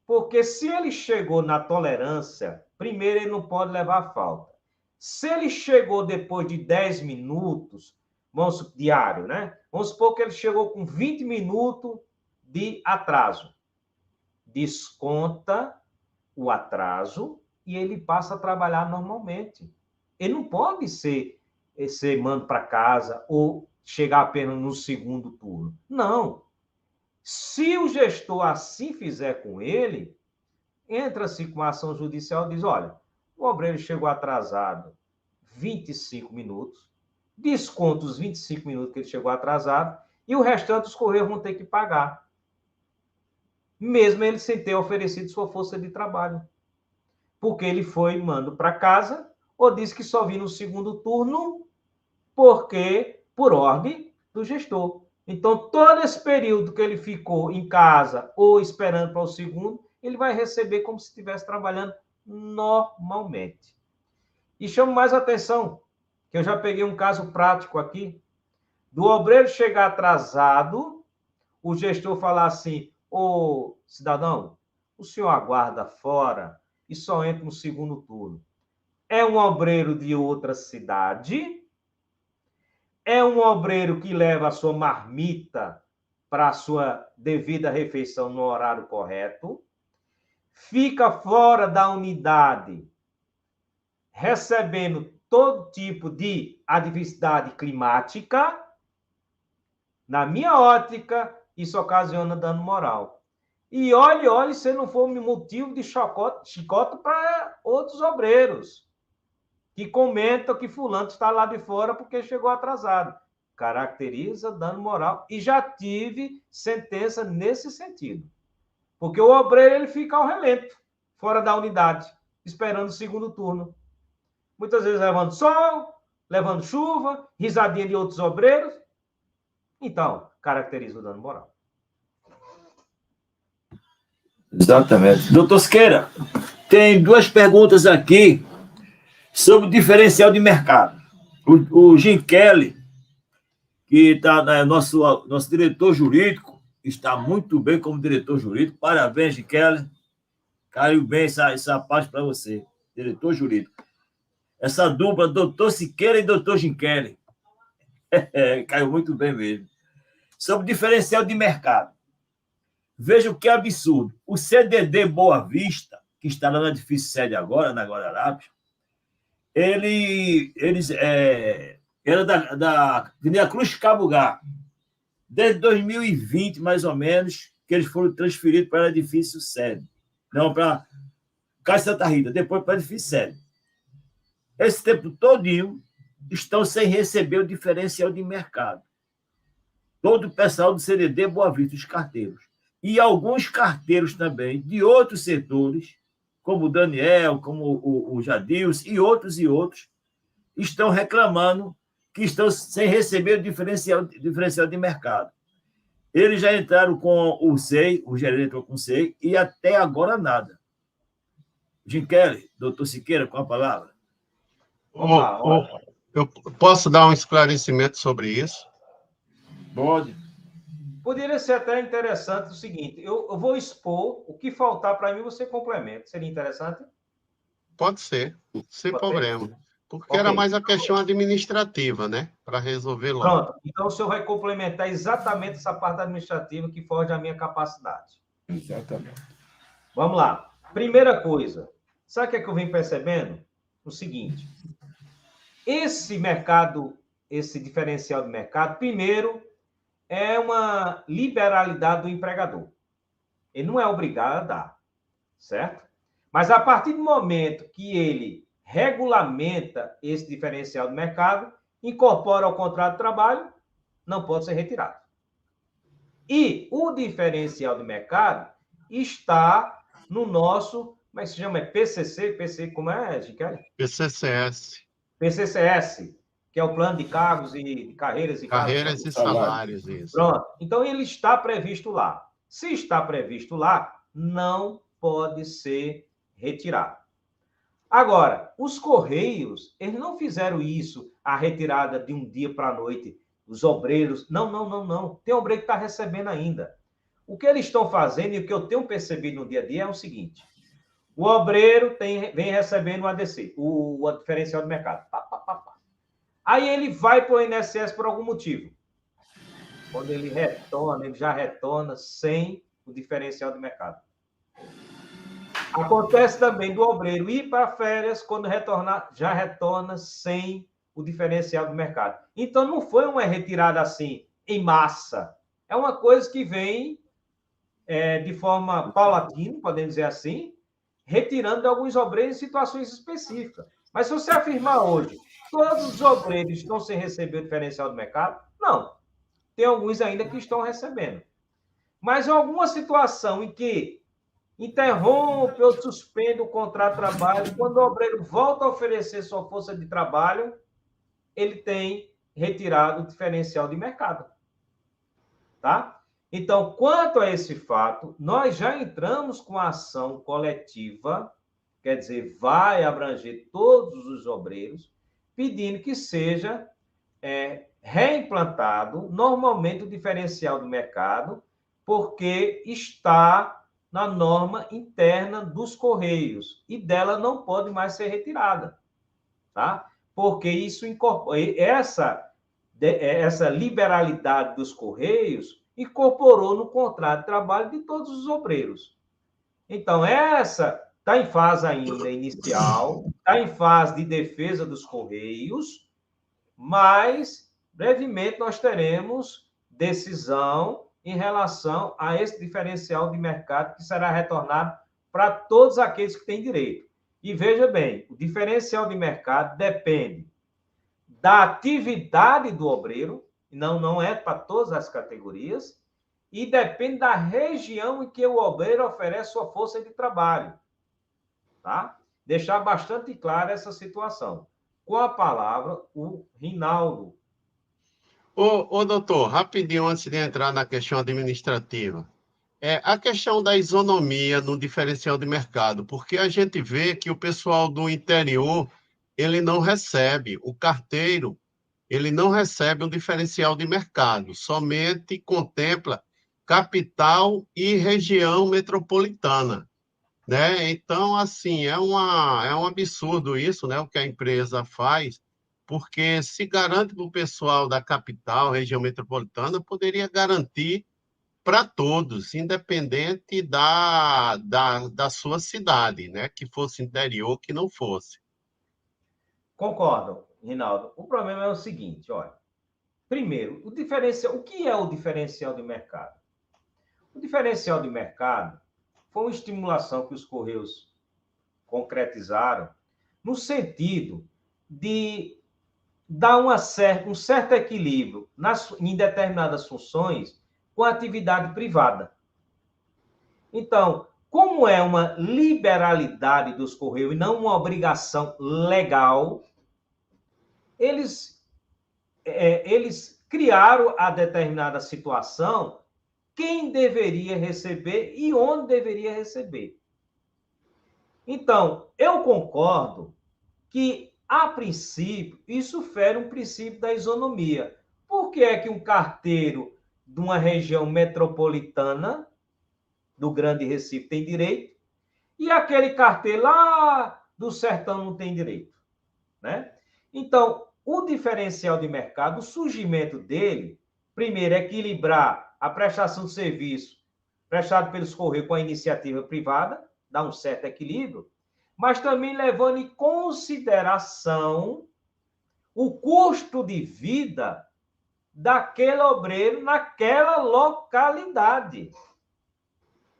Porque se ele chegou na tolerância, primeiro ele não pode levar falta. Se ele chegou depois de 10 minutos, vamos supor, diário, né? Vamos supor que ele chegou com 20 minutos de atraso. Desconta o atraso e ele passa a trabalhar normalmente. Ele não pode ser mando para casa ou chegar apenas no segundo turno. Não. Se o gestor assim fizer com ele, entra-se com a ação judicial e diz, olha, o obreiro chegou atrasado 25 minutos, desconta os 25 minutos que ele chegou atrasado e o restante dos Correios vão ter que pagar. Mesmo ele sem ter oferecido sua força de trabalho. Porque ele foi mando para casa ou disse que só vinha no segundo turno porque, por ordem do gestor. Então, todo esse período que ele ficou em casa ou esperando para o segundo, ele vai receber como se estivesse trabalhando normalmente. E chamo mais atenção, que eu já peguei um caso prático aqui, do obreiro chegar atrasado, o gestor falar assim, ô cidadão, o senhor aguarda fora e só entra no segundo turno. É um obreiro de outra cidade, é um obreiro que leva a sua marmita para a sua devida refeição no horário correto, fica fora da unidade, recebendo todo tipo de adversidade climática. Na minha ótica, isso ocasiona dano moral. E olhe, se não for motivo de chicote para outros obreiros, que comentam que fulano está lá de fora porque chegou atrasado. Caracteriza dano moral. E já tive sentença nesse sentido. Porque o obreiro ele fica ao relento, fora da unidade, esperando o segundo turno. Muitas vezes levando sol, levando chuva, risadinha de outros obreiros. Então, caracteriza o dano moral. Exatamente. Doutor Siqueira, tem duas perguntas aqui sobre o diferencial de mercado. O Jim Kelly, que está nosso diretor jurídico, está muito bem como diretor jurídico. Parabéns, Jim Kelly. Caiu bem essa parte para você, diretor jurídico. Essa dupla, doutor Siqueira e doutor Jim Kelly. Caiu muito bem mesmo. Sobre o diferencial de mercado. Veja o que absurdo. O CDD Boa Vista, que está lá no edifício sede agora, na Guararapes, eles era da Avenida Cruz Cabugá. Desde 2020, mais ou menos, que eles foram transferidos para o edifício sede. Não, para Casa Santa Rita, depois para o edifício sede. Esse tempo todinho estão sem receber o diferencial de mercado. Todo o pessoal do CDD Boa Vista, os carteiros. E alguns carteiros também de outros setores, como o Daniel, como o Jadils e outros, estão reclamando que estão sem receber o diferencial de mercado. Eles já entraram com o SEI, o gerente entrou com o SEI, e até agora nada. Jim Kelly, doutor Siqueira, com a palavra. Eu posso dar um esclarecimento sobre isso? Pode. Poderia ser até interessante o seguinte, eu vou expor, o que faltar para mim você complementa. Seria interessante? Pode ser, sem problema. Porque era mais a questão administrativa, né? Para resolver logo. Pronto, então o senhor vai complementar exatamente essa parte administrativa que foge da minha capacidade. Exatamente. Vamos lá. Primeira coisa, sabe o que é que eu venho percebendo? O seguinte, esse mercado, esse diferencial do mercado, primeiro, é uma liberalidade do empregador. Ele não é obrigado a dar, certo? Mas a partir do momento que ele regulamenta esse diferencial do mercado, incorpora ao contrato de trabalho, não pode ser retirado. E o diferencial de mercado está no nosso, como é que se chama? PCC, como é, Chiquelli? PCCS. PCCS, que é o plano de cargos e carreiras e carreiras e salários, isso. Pronto. Então, ele está previsto lá. Se está previsto lá, não pode ser retirado. Agora, os Correios, eles não fizeram isso, a retirada de um dia para a noite. Os obreiros, não. Tem obreiro que está recebendo ainda. O que eles estão fazendo, e o que eu tenho percebido no dia a dia, é o seguinte. O obreiro vem recebendo o ADC, o diferencial do mercado. Aí ele vai para o INSS por algum motivo. Quando ele retorna, ele já retorna sem o diferencial do mercado. Acontece também do obreiro ir para férias, quando retornar, já retorna sem o diferencial do mercado. Então, não foi uma retirada assim, em massa. É uma coisa que vem de forma paulatina, podemos dizer assim, retirando de alguns obreiros em situações específicas. Mas se você afirmar hoje, todos os obreiros estão sem receber o diferencial do mercado? Não. Tem alguns ainda que estão recebendo. Mas em alguma situação em que interrompe ou suspende o contrato de trabalho, quando o obreiro volta a oferecer sua força de trabalho, ele tem retirado o diferencial de mercado. Tá? Então, quanto a esse fato, nós já entramos com a ação coletiva, quer dizer, vai abranger todos os obreiros, pedindo que seja reimplantado normalmente o diferencial do mercado, porque está na norma interna dos Correios e dela não pode mais ser retirada, tá? Porque isso incorpora essa liberalidade dos Correios incorporou no contrato de trabalho de todos os obreiros. Então, essa está em fase ainda inicial, está em fase de defesa dos Correios, mas brevemente nós teremos decisão em relação a esse diferencial de mercado que será retornado para todos aqueles que têm direito. E veja bem, o diferencial de mercado depende da atividade do obreiro, não é para todas as categorias, e depende da região em que o obreiro oferece sua força de trabalho. Tá? Deixar bastante clara essa situação. Com a palavra, o Rinaldo. Ô, doutor, rapidinho, antes de entrar na questão administrativa. A questão da isonomia no diferencial de mercado, porque a gente vê que o pessoal do interior, ele não recebe, o carteiro, ele não recebe um diferencial de mercado, somente contempla capital e região metropolitana, né? Então, assim, é um absurdo isso, né, o que a empresa faz, porque se garante para o pessoal da capital, região metropolitana, poderia garantir para todos, independente da sua cidade, né? Que fosse interior, que não fosse. Concordo, Rinaldo. O problema é o seguinte, olha. Primeiro, o que é o diferencial de mercado? O diferencial de mercado foi uma estimulação que os Correios concretizaram no sentido de dar um certo equilíbrio em determinadas funções com a atividade privada. Então, como é uma liberalidade dos Correios e não uma obrigação legal, eles criaram a determinada situação quem deveria receber e onde deveria receber. Então, eu concordo que, a princípio, isso fere um princípio da isonomia. Por que é que um carteiro de uma região metropolitana do Grande Recife tem direito e aquele carteiro lá do sertão não tem direito, né? Então, o diferencial de mercado, o surgimento dele, primeiro, é equilibrar a prestação de serviço prestado pelos Correios com a iniciativa privada, dá um certo equilíbrio, mas também levando em consideração o custo de vida daquele obreiro naquela localidade.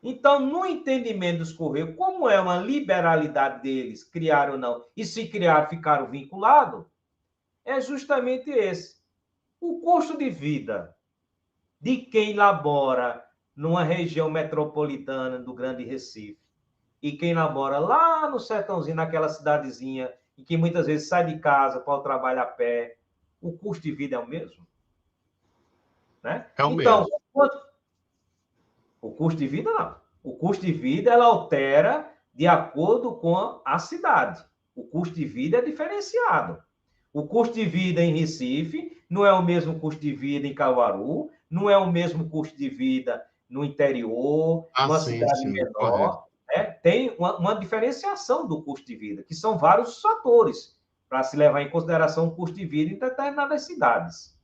Então, no entendimento dos Correios, como é uma liberalidade deles, criar ou não, e se criar, ficaram vinculados, é justamente esse. O custo de vida de quem labora numa região metropolitana do Grande Recife e quem labora lá no sertãozinho, naquela cidadezinha, e que muitas vezes sai de casa para o trabalho a pé, o custo de vida é o mesmo? Né? É o então, mesmo. O custo de vida, não. O custo de vida, ela altera de acordo com a cidade. O custo de vida é diferenciado. O custo de vida em Recife não é o mesmo custo de vida em Caruaru, não é o mesmo custo de vida no interior, numa cidade menor. Tem uma diferenciação do custo de vida, que são vários fatores para se levar em consideração o custo de vida em determinadas cidades.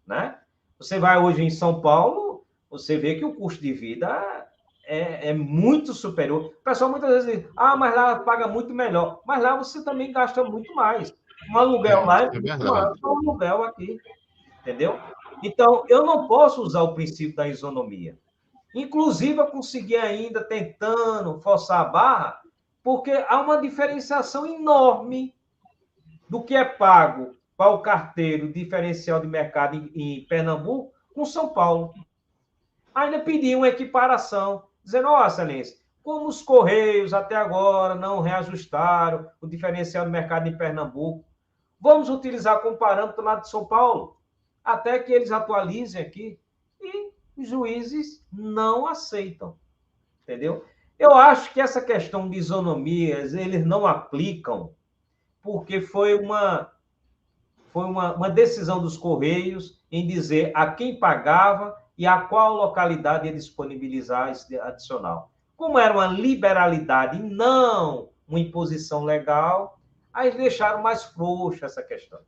Né? Você vai hoje em São Paulo, você vê que o custo de vida é muito superior. O pessoal muitas vezes diz, mas lá paga muito melhor. Mas lá você também gasta muito mais. Um aluguel lá é muito maior que um aluguel aqui. Entendeu? Então, eu não posso usar o princípio da isonomia. Inclusive, eu consegui ainda tentando forçar a barra, porque há uma diferenciação enorme do que é pago para o carteiro diferencial de mercado em Pernambuco com São Paulo. Ainda pedi uma equiparação, dizendo, excelência, como os Correios até agora não reajustaram o diferencial de mercado em Pernambuco, Vamos utilizar como parâmetro lá de São Paulo, até que eles atualizem aqui. E os juízes não aceitam, entendeu? Eu acho que essa questão de isonomias, eles não aplicam, porque foi uma decisão dos Correios em dizer a quem pagava e a qual localidade ia disponibilizar esse adicional. Como era uma liberalidade e não uma imposição legal, aí deixaram mais frouxa essa questão.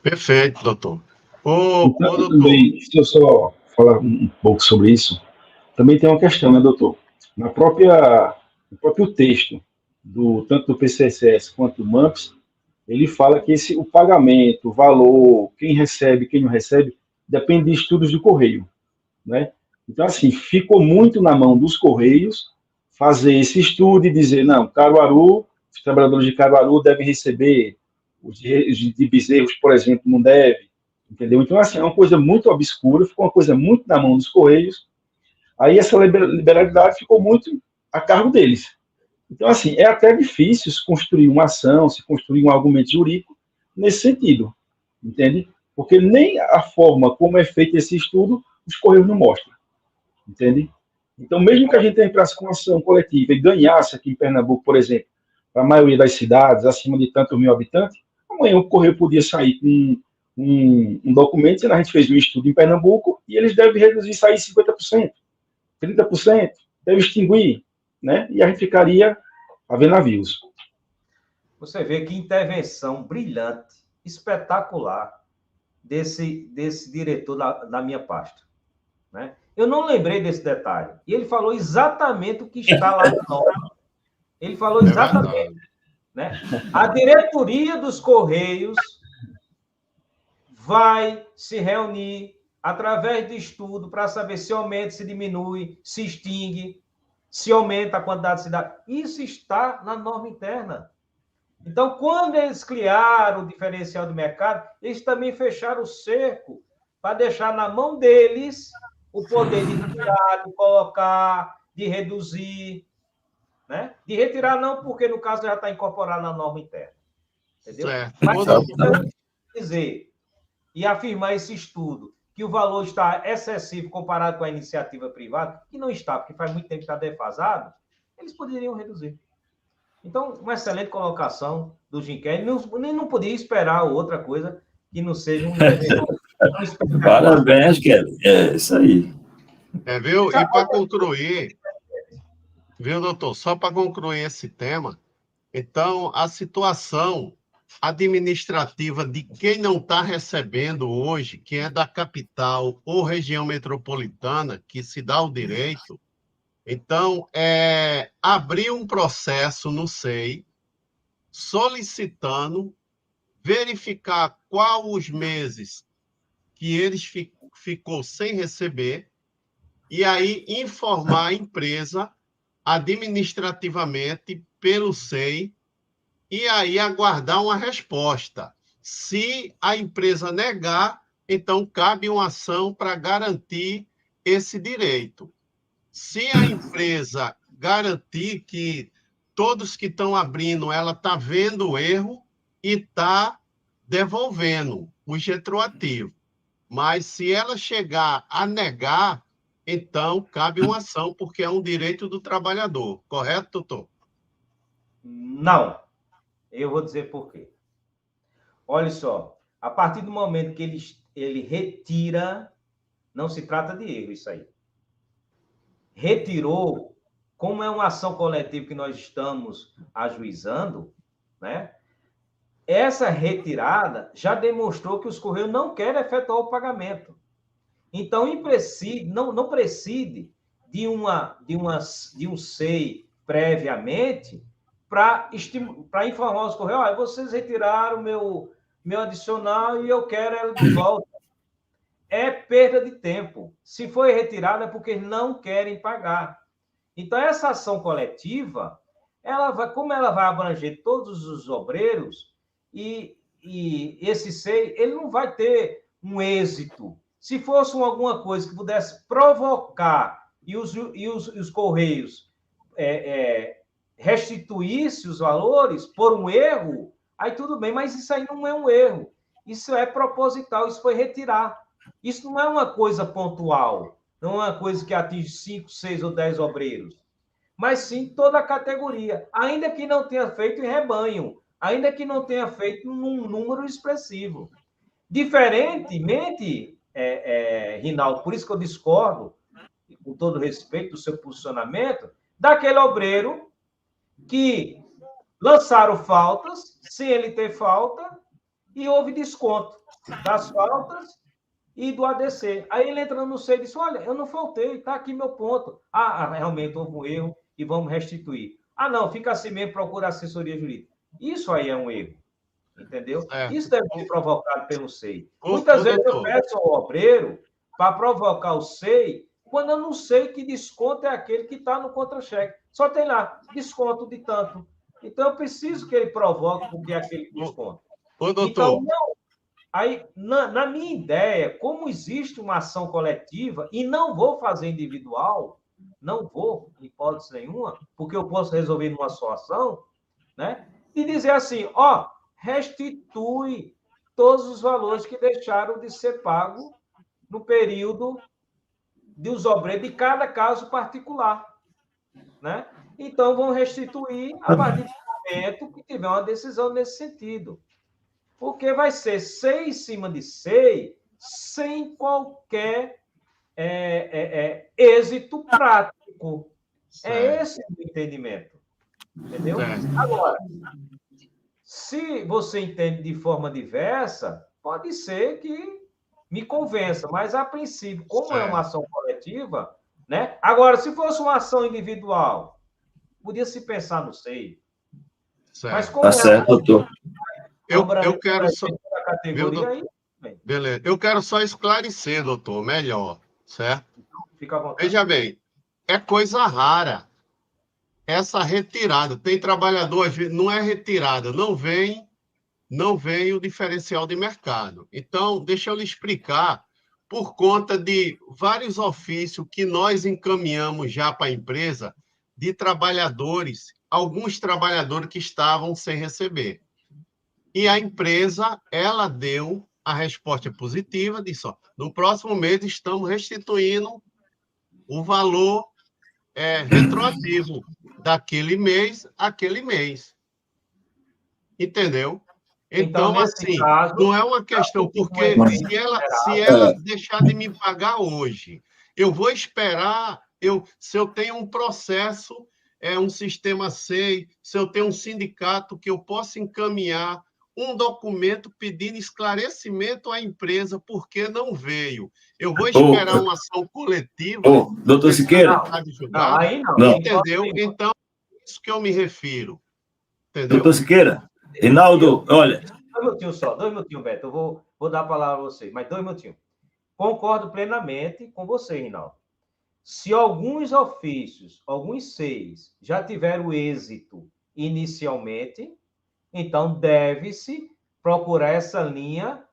Perfeito, doutor. Então, Doutor. também, deixa eu só falar um pouco sobre isso. Também tem uma questão, né, doutor? No próprio texto, tanto do PCSS quanto do MAMPS, ele fala que o pagamento, o valor, quem recebe, quem não recebe, depende de estudos do Correio, né? Então, assim, ficou muito na mão dos Correios fazer esse estudo e dizer, não, Caruaru, os trabalhadores de Caruaru devem receber, os de Bezerros, por exemplo, não devem, entendeu? Então, assim, é uma coisa muito obscura, ficou uma coisa muito na mão dos Correios, aí essa liberalidade ficou muito a cargo deles. Então, assim, é até difícil se construir uma ação, se construir um argumento jurídico nesse sentido, entende? Porque nem a forma como é feito esse estudo, os Correios não mostram, entende? Então, mesmo que a gente entrasse com ação coletiva e ganhasse aqui em Pernambuco, por exemplo, para a maioria das cidades, acima de tantos mil habitantes, amanhã o Correio podia sair com um documento dizendo a gente fez um estudo em Pernambuco e eles devem reduzir isso aí 50%, 30%, deve extinguir, né? E a gente ficaria a ver navios. Você vê que intervenção brilhante, espetacular desse diretor da minha pasta, né? Eu não lembrei desse detalhe. E ele falou exatamente o que está lá na norma. Ele falou exatamente, né? A diretoria dos Correios vai se reunir através de estudo para saber se aumenta, se diminui, se extingue, se aumenta a quantidade de cidades. Isso está na norma interna. Então, quando eles criaram o diferencial do mercado, eles também fecharam o cerco para deixar na mão deles o poder de tirar, de colocar, de reduzir, né? De retirar não, porque no caso já está incorporado na norma interna. Entendeu? Certo. Mas dizer e afirmar esse estudo que o valor está excessivo comparado com a iniciativa privada, que não está, porque faz muito tempo que está defasado, eles poderiam reduzir. Então, uma excelente colocação do Jim Kelly. Não podia esperar outra coisa que não seja um Parabéns, Kelly. É isso aí. Viu? E para concluir, viu, doutor? Só para concluir esse tema, então, a situação administrativa de quem não está recebendo hoje, que é da capital ou região metropolitana, que se dá o direito, então, abrir um processo no SEI, solicitando, verificar qual os meses que eles ficou sem receber, e aí informar a empresa administrativamente pelo SEI, e aí aguardar uma resposta. Se a empresa negar, então cabe uma ação para garantir esse direito. Se a empresa garantir que todos que estão abrindo, ela está vendo o erro e está devolvendo os retroativos. Mas se ela chegar a negar, então cabe uma ação, porque é um direito do trabalhador. Correto, doutor? Não. Eu vou dizer por quê. Olha só, a partir do momento que ele retira, não se trata de erro isso aí. Retirou, como é uma ação coletiva que nós estamos ajuizando, né? Essa retirada já demonstrou que os Correios não querem efetuar o pagamento. Então, não preside de um SEI previamente para informar os Correios, olha, vocês retiraram meu adicional e eu quero ela de volta. É perda de tempo. Se foi retirada é porque eles não querem pagar. Então, essa ação coletiva, como ela vai abranger todos os obreiros, e esse SEI, ele não vai ter um êxito. Se fosse alguma coisa que pudesse provocar e os Correios restituísse os valores por um erro, Aí tudo bem, mas isso aí não é um erro. Isso é proposital, isso foi retirar. Isso não é uma coisa pontual, não é uma coisa que atinge 5, 6 ou 10 obreiros, mas sim toda a categoria, ainda que não tenha feito em rebanho, ainda que não tenha feito num número expressivo. Diferentemente, Rinaldo, por isso que eu discordo, com todo respeito do seu posicionamento, daquele obreiro que lançaram faltas, sem ele ter falta, e houve desconto das faltas e do ADC. Aí ele entra no SEI e diz, olha, eu não faltei, está aqui meu ponto. Realmente houve um erro e vamos restituir. Não, fica assim mesmo, procura assessoria jurídica. Isso aí é um erro, entendeu? Isso deve ser provocado pelo SEI. Muitas vezes eu peço ao obreiro para provocar o SEI, quando eu não sei que desconto é aquele que está no contra-cheque. Só tem lá, desconto de tanto. Então, eu preciso que ele provoque porque é aquele desconto. Então, não. Aí, na minha ideia, como existe uma ação coletiva, e não vou fazer individual, não vou, em hipótese nenhuma, porque eu posso resolver numa só ação, né? E dizer assim, restitui todos os valores que deixaram de ser pagos no período dos obreiros de cada caso particular, né? Então, vão restituir a partir do momento que tiver uma decisão nesse sentido. Porque vai ser 6 em cima de 6 sem qualquer êxito prático. Certo. É esse o entendimento. Entendeu? Certo. Agora, se você entende de forma diversa, pode ser que me convença, mas a princípio, como certo. É uma ação coletiva, né? Agora, se fosse uma ação individual, podia se pensar no SEI. Certo. Mas como certo, doutor. Eu quero só... Beleza. Eu quero só esclarecer, doutor, melhor, certo? Fica à vontade. Veja bem, é coisa rara essa retirada. Tem trabalhador, não é retirada, não vem o diferencial de mercado. Então, deixa eu lhe explicar, por conta de vários ofícios que nós encaminhamos já para a empresa, de trabalhadores, alguns trabalhadores que estavam sem receber. E a empresa, ela deu a resposta positiva, disse, no próximo mês estamos restituindo o valor retroativo daquele mês àquele mês. Entendeu? Então assim, caso, não é uma questão, porque se ela deixar de me pagar hoje, eu vou esperar, se eu tenho um processo, um sistema SEI, se eu tenho um sindicato que eu possa encaminhar um documento pedindo esclarecimento à empresa porque não veio. Eu vou esperar uma ação coletiva. Doutor Siqueira. Aí não. Entendeu? Então, é isso que eu me refiro. Entendeu? Doutor Siqueira, Rinaldo, olha. 2 minutinhos só, 2 minutinhos, Beto. Eu vou dar a palavra a você, mas 2 minutinhos. Concordo plenamente com você, Rinaldo. Se alguns ofícios, alguns SEIs, já tiveram êxito inicialmente, então, deve-se procurar essa linha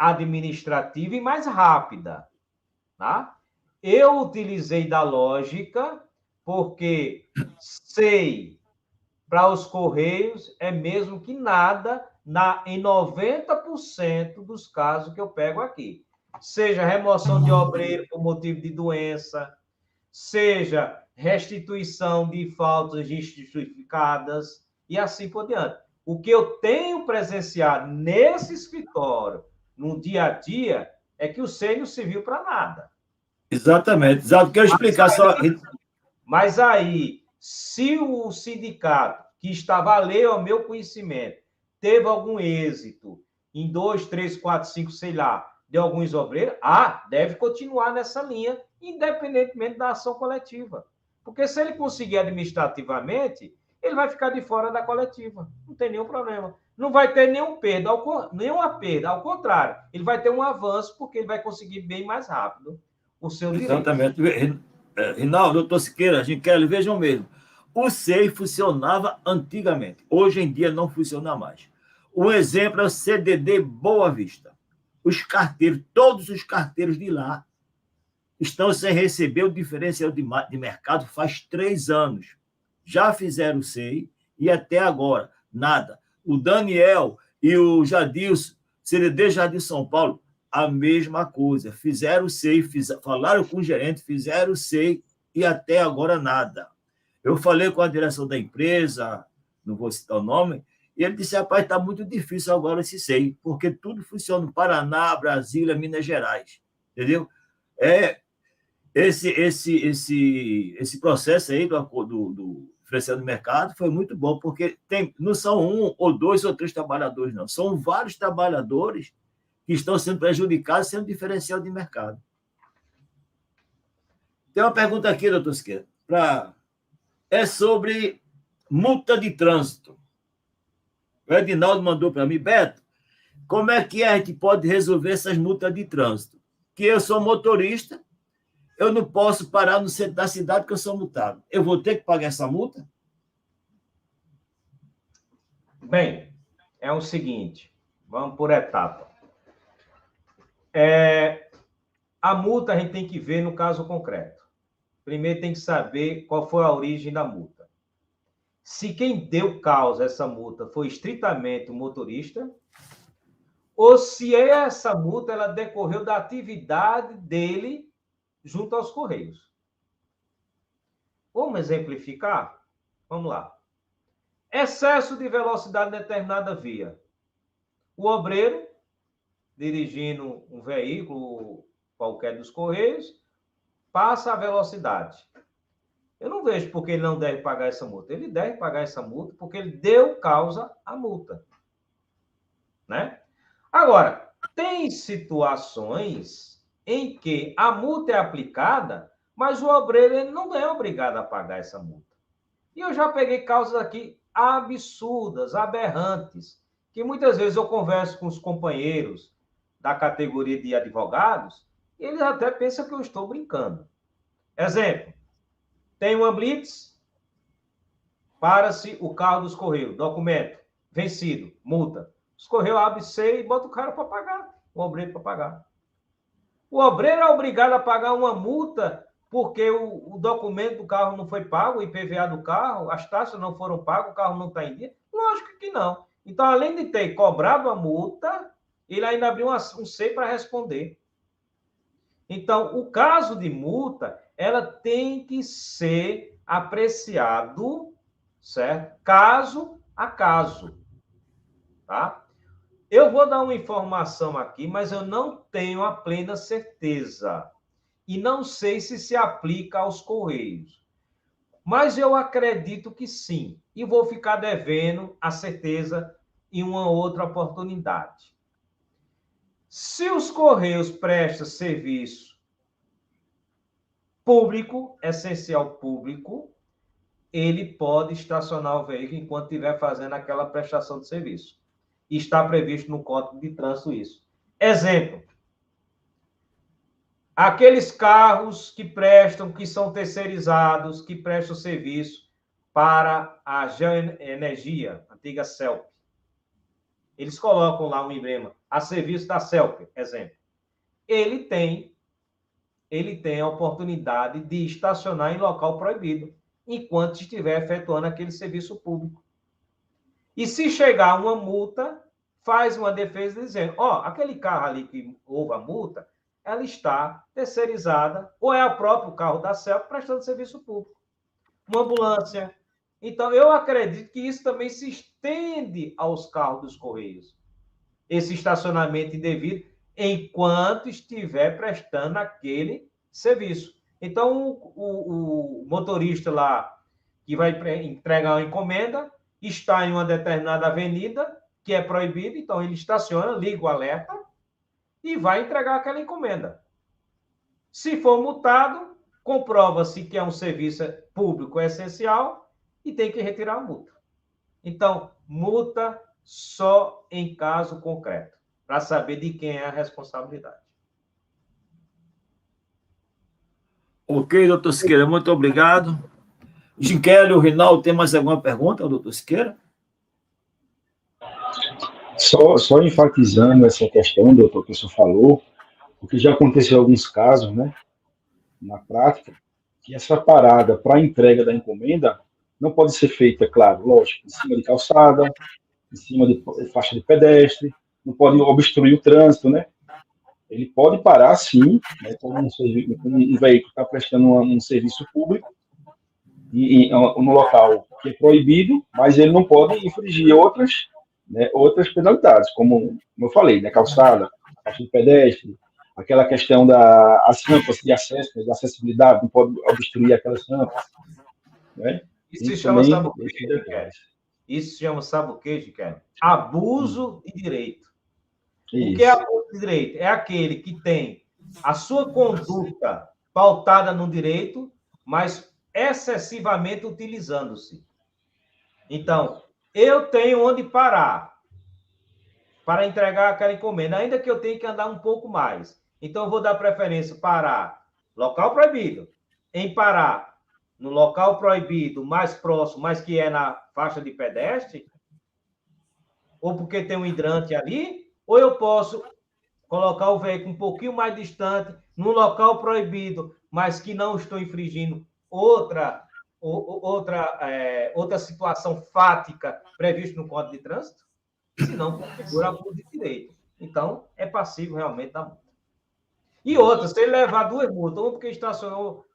administrativa e mais rápida. Tá? Eu utilizei da lógica porque SEI para os Correios é mesmo que nada em 90% dos casos que eu pego aqui. Seja remoção de obreiro por motivo de doença, seja restituição de faltas justificadas e assim por diante. O que eu tenho presenciado nesse escritório, no dia a dia, é que o SEI não serviu para nada. Exatamente. Quero explicar só. Mas aí, se o sindicato, que estava alheio ao meu conhecimento, teve algum êxito em 2, 3, 4, 5, sei lá, de alguns obreiros, deve continuar nessa linha, independentemente da ação coletiva. Porque se ele conseguir administrativamente, ele vai ficar de fora da coletiva. Não tem nenhum problema. Não vai ter nenhuma perda, ao contrário. Ele vai ter um avanço, porque ele vai conseguir bem mais rápido o seu direito. Exatamente. Rinaldo, doutor Siqueira, a gente quer, vejam mesmo. O SEI funcionava antigamente. Hoje em dia não funciona mais. Um exemplo é o CDD Boa Vista. Os carteiros, todos os carteiros de lá, estão sem receber o diferencial de mercado faz 3 anos. Já fizeram o SEI e até agora, nada. o Daniel e o Jadilson, CDD Jardim São Paulo, a mesma coisa. Fizeram o SEI, falaram com o gerente, fizeram o SEI e até agora nada. Eu falei com a direção da empresa, não vou citar o nome, e ele disse, rapaz, está muito difícil agora esse SEI, porque tudo funciona no Paraná, Brasília, Minas Gerais. Entendeu? Esse processo aí do diferencial do mercado foi muito bom, porque não são 1 ou 2 ou 3 trabalhadores, não. São vários trabalhadores que estão sendo prejudicados sendo diferencial de mercado. Tem uma pergunta aqui, doutor Siqueira, é sobre multa de trânsito. O Edinaldo mandou para mim, Beto, como é que a gente pode resolver essas multas de trânsito? Que eu sou motorista, eu não posso parar no centro da cidade que eu sou multado. Eu vou ter que pagar essa multa? Bem, é o seguinte, vamos por etapa. A multa a gente tem que ver no caso concreto. Primeiro tem que saber qual foi a origem da multa. Se quem deu causa a essa multa foi estritamente o motorista, ou se essa multa ela decorreu da atividade dele junto aos Correios. Vamos exemplificar? Vamos lá. Excesso de velocidade em determinada via. O obreiro, dirigindo um veículo qualquer dos Correios, passa a velocidade. Eu não vejo por que ele não deve pagar essa multa. Ele deve pagar essa multa porque ele deu causa à multa. Né? Agora, tem situações em que a multa é aplicada, mas o obreiro ele não é obrigado a pagar essa multa. E eu já peguei causas aqui absurdas, aberrantes, que muitas vezes eu converso com os companheiros da categoria de advogados, e eles até pensam que eu estou brincando. Exemplo, tem uma blitz, para-se o carro dos Correios, documento vencido, multa. Os Correios abrem C e botam o cara para pagar, o obreiro para pagar. O obreiro é obrigado a pagar uma multa porque o documento do carro não foi pago, o IPVA do carro, as taxas não foram pagas, o carro não está em dia? Lógico que não. Então, além de ter cobrado a multa, ele ainda abriu um C para responder. Então, o caso de multa, ela tem que ser apreciado, certo? Caso a caso, tá? Eu vou dar uma informação aqui, mas eu não tenho a plena certeza. E não sei se aplica aos Correios. Mas eu acredito que sim. E vou ficar devendo a certeza em uma outra oportunidade. Se os Correios prestam serviço público, essencial público, ele pode estacionar o veículo enquanto estiver fazendo aquela prestação de serviço. E está previsto no Código de Trânsito isso. Exemplo, aqueles carros que são terceirizados, que prestam serviço para a Geoenergia, antiga CELP. Eles colocam lá um emblema, a serviço da CELP, exemplo. Ele tem a oportunidade de estacionar em local proibido, enquanto estiver efetuando aquele serviço público. E se chegar uma multa, faz uma defesa dizendo, aquele carro ali que houve a multa, ela está terceirizada, ou é o próprio carro da CELP prestando serviço público. Uma ambulância. Então, eu acredito que isso também se estende aos carros dos Correios. Esse estacionamento indevido, enquanto estiver prestando aquele serviço. Então, o motorista lá, que vai entregar uma encomenda, está em uma determinada avenida, que é proibida, então ele estaciona, liga o alerta, e vai entregar aquela encomenda. Se for multado, comprova-se que é um serviço público essencial e tem que retirar a multa. Então, multa só em caso concreto, para saber de quem é a responsabilidade. Ok, doutor Siqueira, muito obrigado. Ginquele, o Rinaldo, tem mais alguma pergunta, doutor Siqueira? Só enfatizando essa questão, doutor, que o senhor falou, porque já aconteceu alguns casos, né, na prática, que essa parada para a entrega da encomenda não pode ser feita, claro, lógico, em cima de calçada, em cima de faixa de pedestre, não pode obstruir o trânsito, né? Ele pode parar, sim, né, como um veículo está prestando um serviço público no local que é proibido, mas ele não pode infringir outras penalidades, como eu falei, né, calçada, faixa de pedestre, aquela questão das rampas de acesso, né, de acessibilidade, não pode obstruir aquelas rampas, né? Isso se E chama, também sabe o esses quê, detalhes. Isso se chama, sabe o quê, Ricardo? Abuso de direito. O que é Isso. abuso de direito? É aquele que tem a sua conduta pautada no direito, mas excessivamente utilizando-se. Então, eu tenho onde parar para entregar aquela encomenda, ainda que eu tenha que andar um pouco mais. Então, eu vou dar preferência para local proibido, em parar no local proibido mais próximo, mas que é na faixa de pedestre, ou porque tem um hidrante ali, ou eu posso colocar o veículo um pouquinho mais distante, no local proibido, mas que não estou infringindo outra situação fática prevista no Código de Trânsito, senão configura abuso de direito. Então, é passivo realmente da multa. E outra, se ele levar 2 multas, uma porque estacionou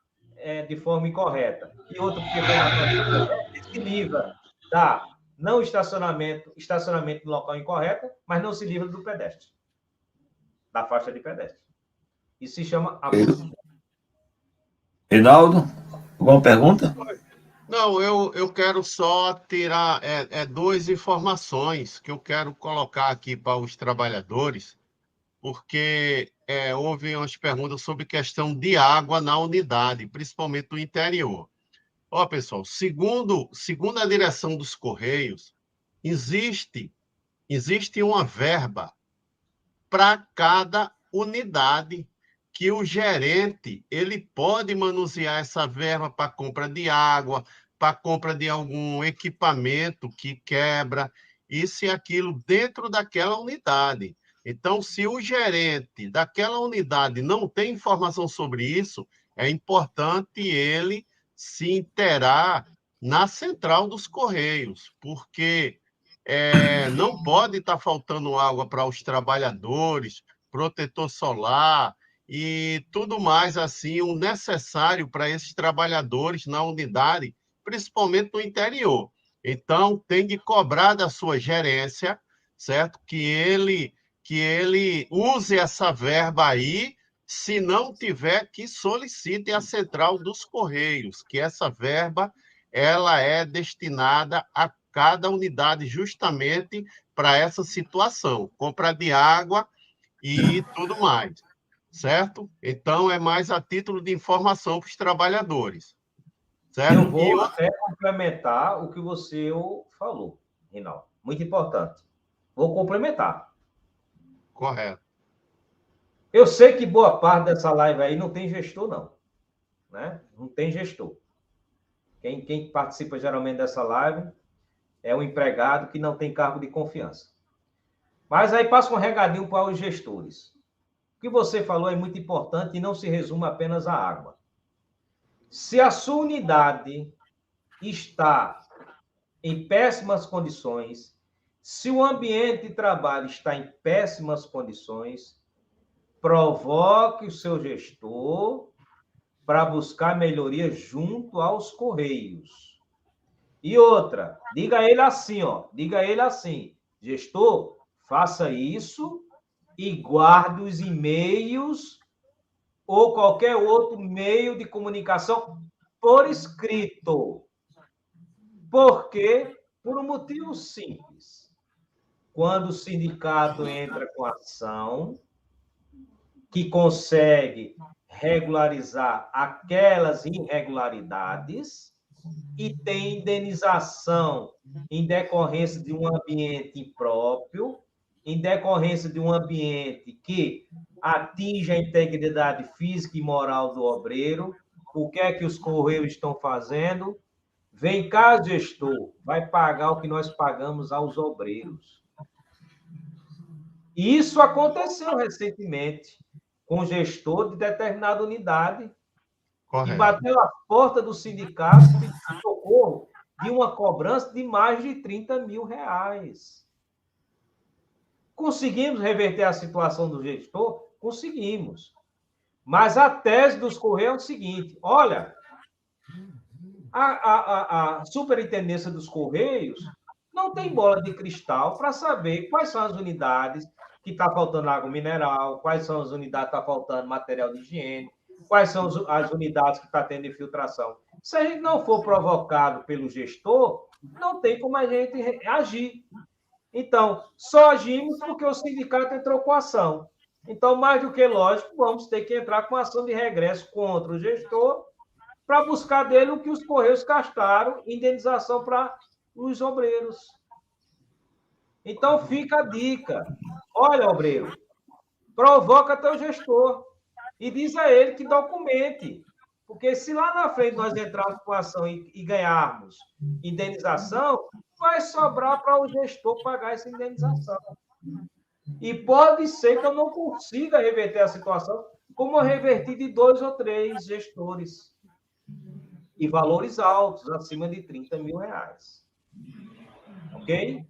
de forma incorreta, e outra porque foi na faixa de pedestre, ele se livra da não estacionamento no local incorreto, mas não se livra do pedestre, da faixa de pedestre. Isso se chama abuso. Reinaldo, alguma pergunta? Não, eu quero só tirar 2 informações que eu quero colocar aqui para os trabalhadores, porque houve umas perguntas sobre questão de água na unidade, principalmente no interior. Ó, pessoal, segundo a direção dos Correios, existe uma verba para cada unidade que o gerente ele pode manusear essa verba para compra de água, para compra de algum equipamento que quebra, isso e aquilo dentro daquela unidade. Então, se o gerente daquela unidade não tem informação sobre isso, é importante ele se interar na central dos Correios, porque não pode estar faltando água para os trabalhadores, protetor solar e tudo mais assim, o necessário para esses trabalhadores na unidade, principalmente no interior. Então, tem de cobrar da sua gerência, certo? Que ele use essa verba aí, se não tiver, que solicite a central dos Correios, que essa verba ela é destinada a cada unidade justamente para essa situação, compra de água e tudo mais, certo? Então, é mais a título de informação para os trabalhadores, certo? Eu vou até complementar o que você falou, Rinaldo. Muito importante. Vou complementar. Correto. Eu sei que boa parte dessa live aí não tem gestor, não. Né? Não tem gestor. Quem participa geralmente dessa live é um empregado que não tem cargo de confiança. Mas aí passa um regadinho para os gestores. O que você falou é muito importante e não se resume apenas à água. Se a sua unidade está em péssimas condições, se o ambiente de trabalho está em péssimas condições, provoque o seu gestor para buscar melhoria junto aos Correios. E outra, diga a ele assim, diga a ele assim, gestor, faça isso e guarde os e-mails ou qualquer outro meio de comunicação por escrito. Por quê? Por um motivo simples. Quando o sindicato entra com ação, que consegue regularizar aquelas irregularidades e tem indenização em decorrência de um ambiente impróprio, em decorrência de um ambiente que atinge a integridade física e moral do obreiro. O que é que os Correios estão fazendo? Vem cá, gestor, vai pagar o que nós pagamos aos obreiros. Isso aconteceu recentemente com o gestor de determinada unidade, que bateu na porta do sindicato pedindo socorro de uma cobrança de mais de 30 mil reais. Conseguimos reverter a situação do gestor? Conseguimos. Mas a tese dos Correios é o seguinte: olha, a superintendência dos Correios não tem bola de cristal para saber quais são as unidades que está faltando água mineral, quais são as unidades que está faltando material de higiene, quais são as unidades que está tendo infiltração. Se a gente não for provocado pelo gestor, não tem como a gente agir. Então, só agimos porque o sindicato entrou com ação. Então, mais do que lógico, vamos ter que entrar com ação de regresso contra o gestor para buscar dele o que os Correios gastaram, indenização para os obreiros. Então, fica a dica. Olha, obreiro, provoca teu gestor e diz a ele que documente. Porque se lá na frente nós entrarmos com ação e ganharmos indenização, vai sobrar para o gestor pagar essa indenização. E pode ser que eu não consiga reverter a situação, como eu reverti de 2 ou 3 gestores. E valores altos, acima de R$30 mil. Ok?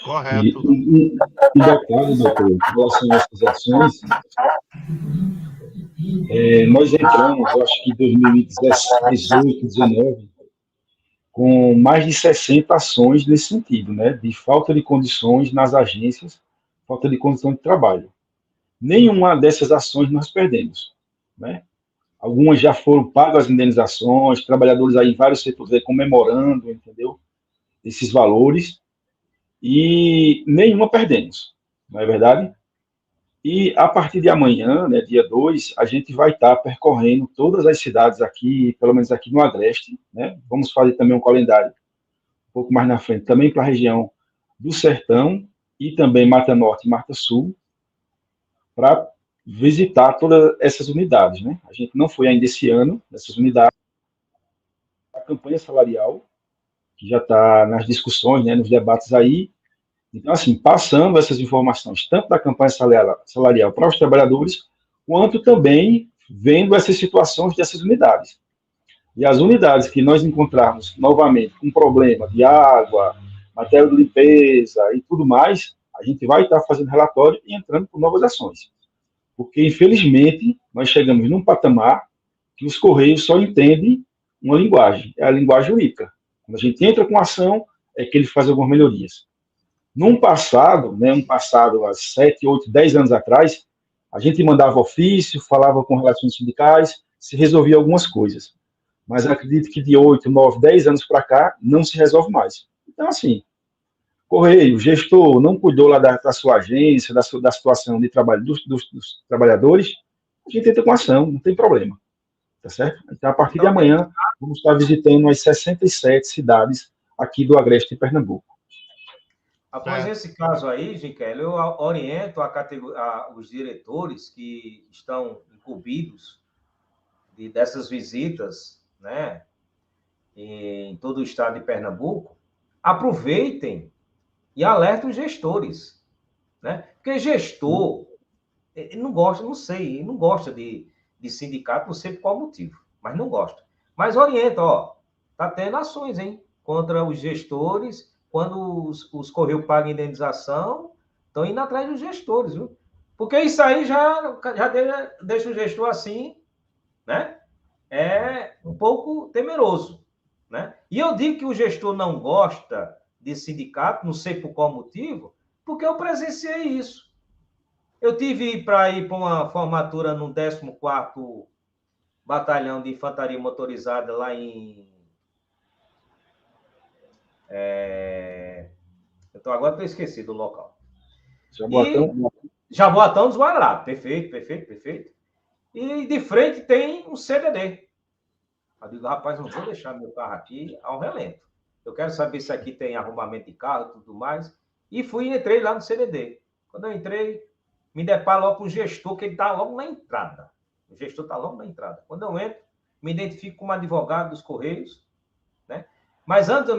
Correto. E detalhe, doutor, em relação a essas ações, nós entramos, eu acho que em 2018, 2019, com mais de 60 ações nesse sentido, né, de falta de condições nas agências, falta de condição de trabalho. Nenhuma dessas ações nós perdemos, né? Algumas já foram pagas as indenizações, trabalhadores aí em vários setores aí comemorando, entendeu? Esses valores, e nenhuma perdemos, não é verdade? E a partir de amanhã, né, dia 2, a gente vai estar percorrendo todas as cidades aqui, pelo menos aqui no Agreste, né? Vamos fazer também um calendário um pouco mais na frente, também para a região do Sertão e também Mata Norte e Mata Sul, para visitar todas essas unidades, né? A gente não foi ainda esse ano nessas unidades. A campanha salarial, que já está nas discussões, né, nos debates aí. Então, assim, passando essas informações, tanto da campanha salarial para os trabalhadores, quanto também vendo essas situações dessas unidades. E as unidades que nós encontrarmos novamente com problema de água, matéria de limpeza e tudo mais, a gente vai estar fazendo relatório e entrando com novas ações. Porque, infelizmente, nós chegamos num patamar que os Correios só entendem uma linguagem, é a linguagem jurídica. Quando a gente entra com ação, é que ele faz algumas melhorias. Num passado, né, há 7, 8, 10 anos atrás, a gente mandava ofício, falava com relações sindicais, se resolvia algumas coisas. Mas acredito que de 8, 9, 10 anos para cá, não se resolve mais. Então, assim, Correio, gestor, não cuidou lá da sua agência, da situação de trabalho dos trabalhadores, a gente entra com ação, não tem problema. Tá certo? Então, a partir de amanhã, vamos estar visitando as 67 cidades aqui do Agreste de Pernambuco. Após esse caso aí, Giquel, eu oriento os diretores que estão incumbidos dessas visitas, né, em todo o estado de Pernambuco, aproveitem e alertem os gestores, né? Porque gestor, ele não gosta, não sei, ele não gosta de sindicato, não sei por qual motivo, mas não gosta. Mas orienta, ó, tá tendo ações, hein, contra os gestores, quando os Correios pagam indenização, estão indo atrás dos gestores, viu? Porque isso aí já deixa o gestor assim, né? É um pouco temeroso, né? E eu digo que o gestor não gosta de sindicato, não sei por qual motivo, porque eu presenciei isso. Eu tive para ir para uma formatura no 14º Batalhão de Infantaria Motorizada lá em... Então, agora estou esquecido do local. Jaboatão dos Guararapes. Perfeito. E de frente tem um CDD. Eu digo, rapaz, não vou deixar meu carro aqui ao relento. Eu quero saber se aqui tem arrumamento de carro e tudo mais. E entrei lá no CDD. Quando eu entrei, me deparo logo com o gestor, que ele está logo na entrada. O gestor está logo na entrada. Quando eu entro, me identifico como advogado dos Correios, né? Mas antes,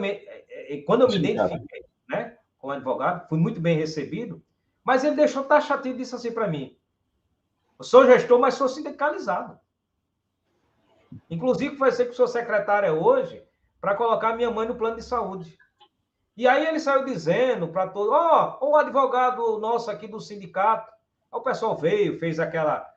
quando eu me identifiquei, né, como advogado, fui muito bem recebido, mas ele deixou taxativo e disse assim para mim: eu sou gestor, mas sou sindicalizado. Inclusive, vai ser que sou secretária hoje para colocar minha mãe no plano de saúde. E aí ele saiu dizendo para todos, o advogado nosso aqui do sindicato. Aí o pessoal veio, fez aquela...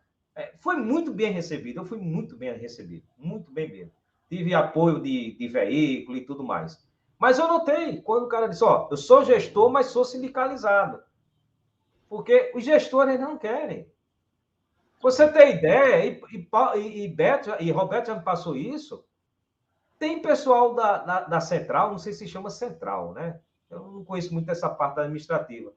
foi muito bem recebido, eu fui muito bem recebido, muito bem mesmo. Tive apoio de veículo e tudo mais. Mas eu notei, quando o cara disse, eu sou gestor, mas sou sindicalizado. Porque os gestores não querem. Você tem ideia, e Beto, e Roberto já me passou isso, tem pessoal da Central, não sei se chama Central, né? Eu não conheço muito essa parte administrativa,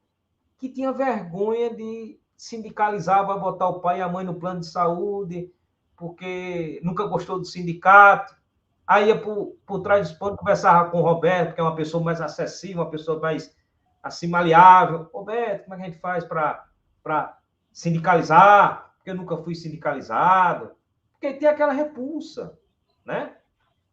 que tinha vergonha de sindicalizar, vai botar o pai e a mãe no plano de saúde, porque nunca gostou do sindicato. Aí ia por trás dos panos, conversava com o Roberto, que é uma pessoa mais acessível, uma pessoa mais assim, maleável. Roberto, como é que a gente faz para sindicalizar? Porque eu nunca fui sindicalizado. Porque tem aquela repulsa, né?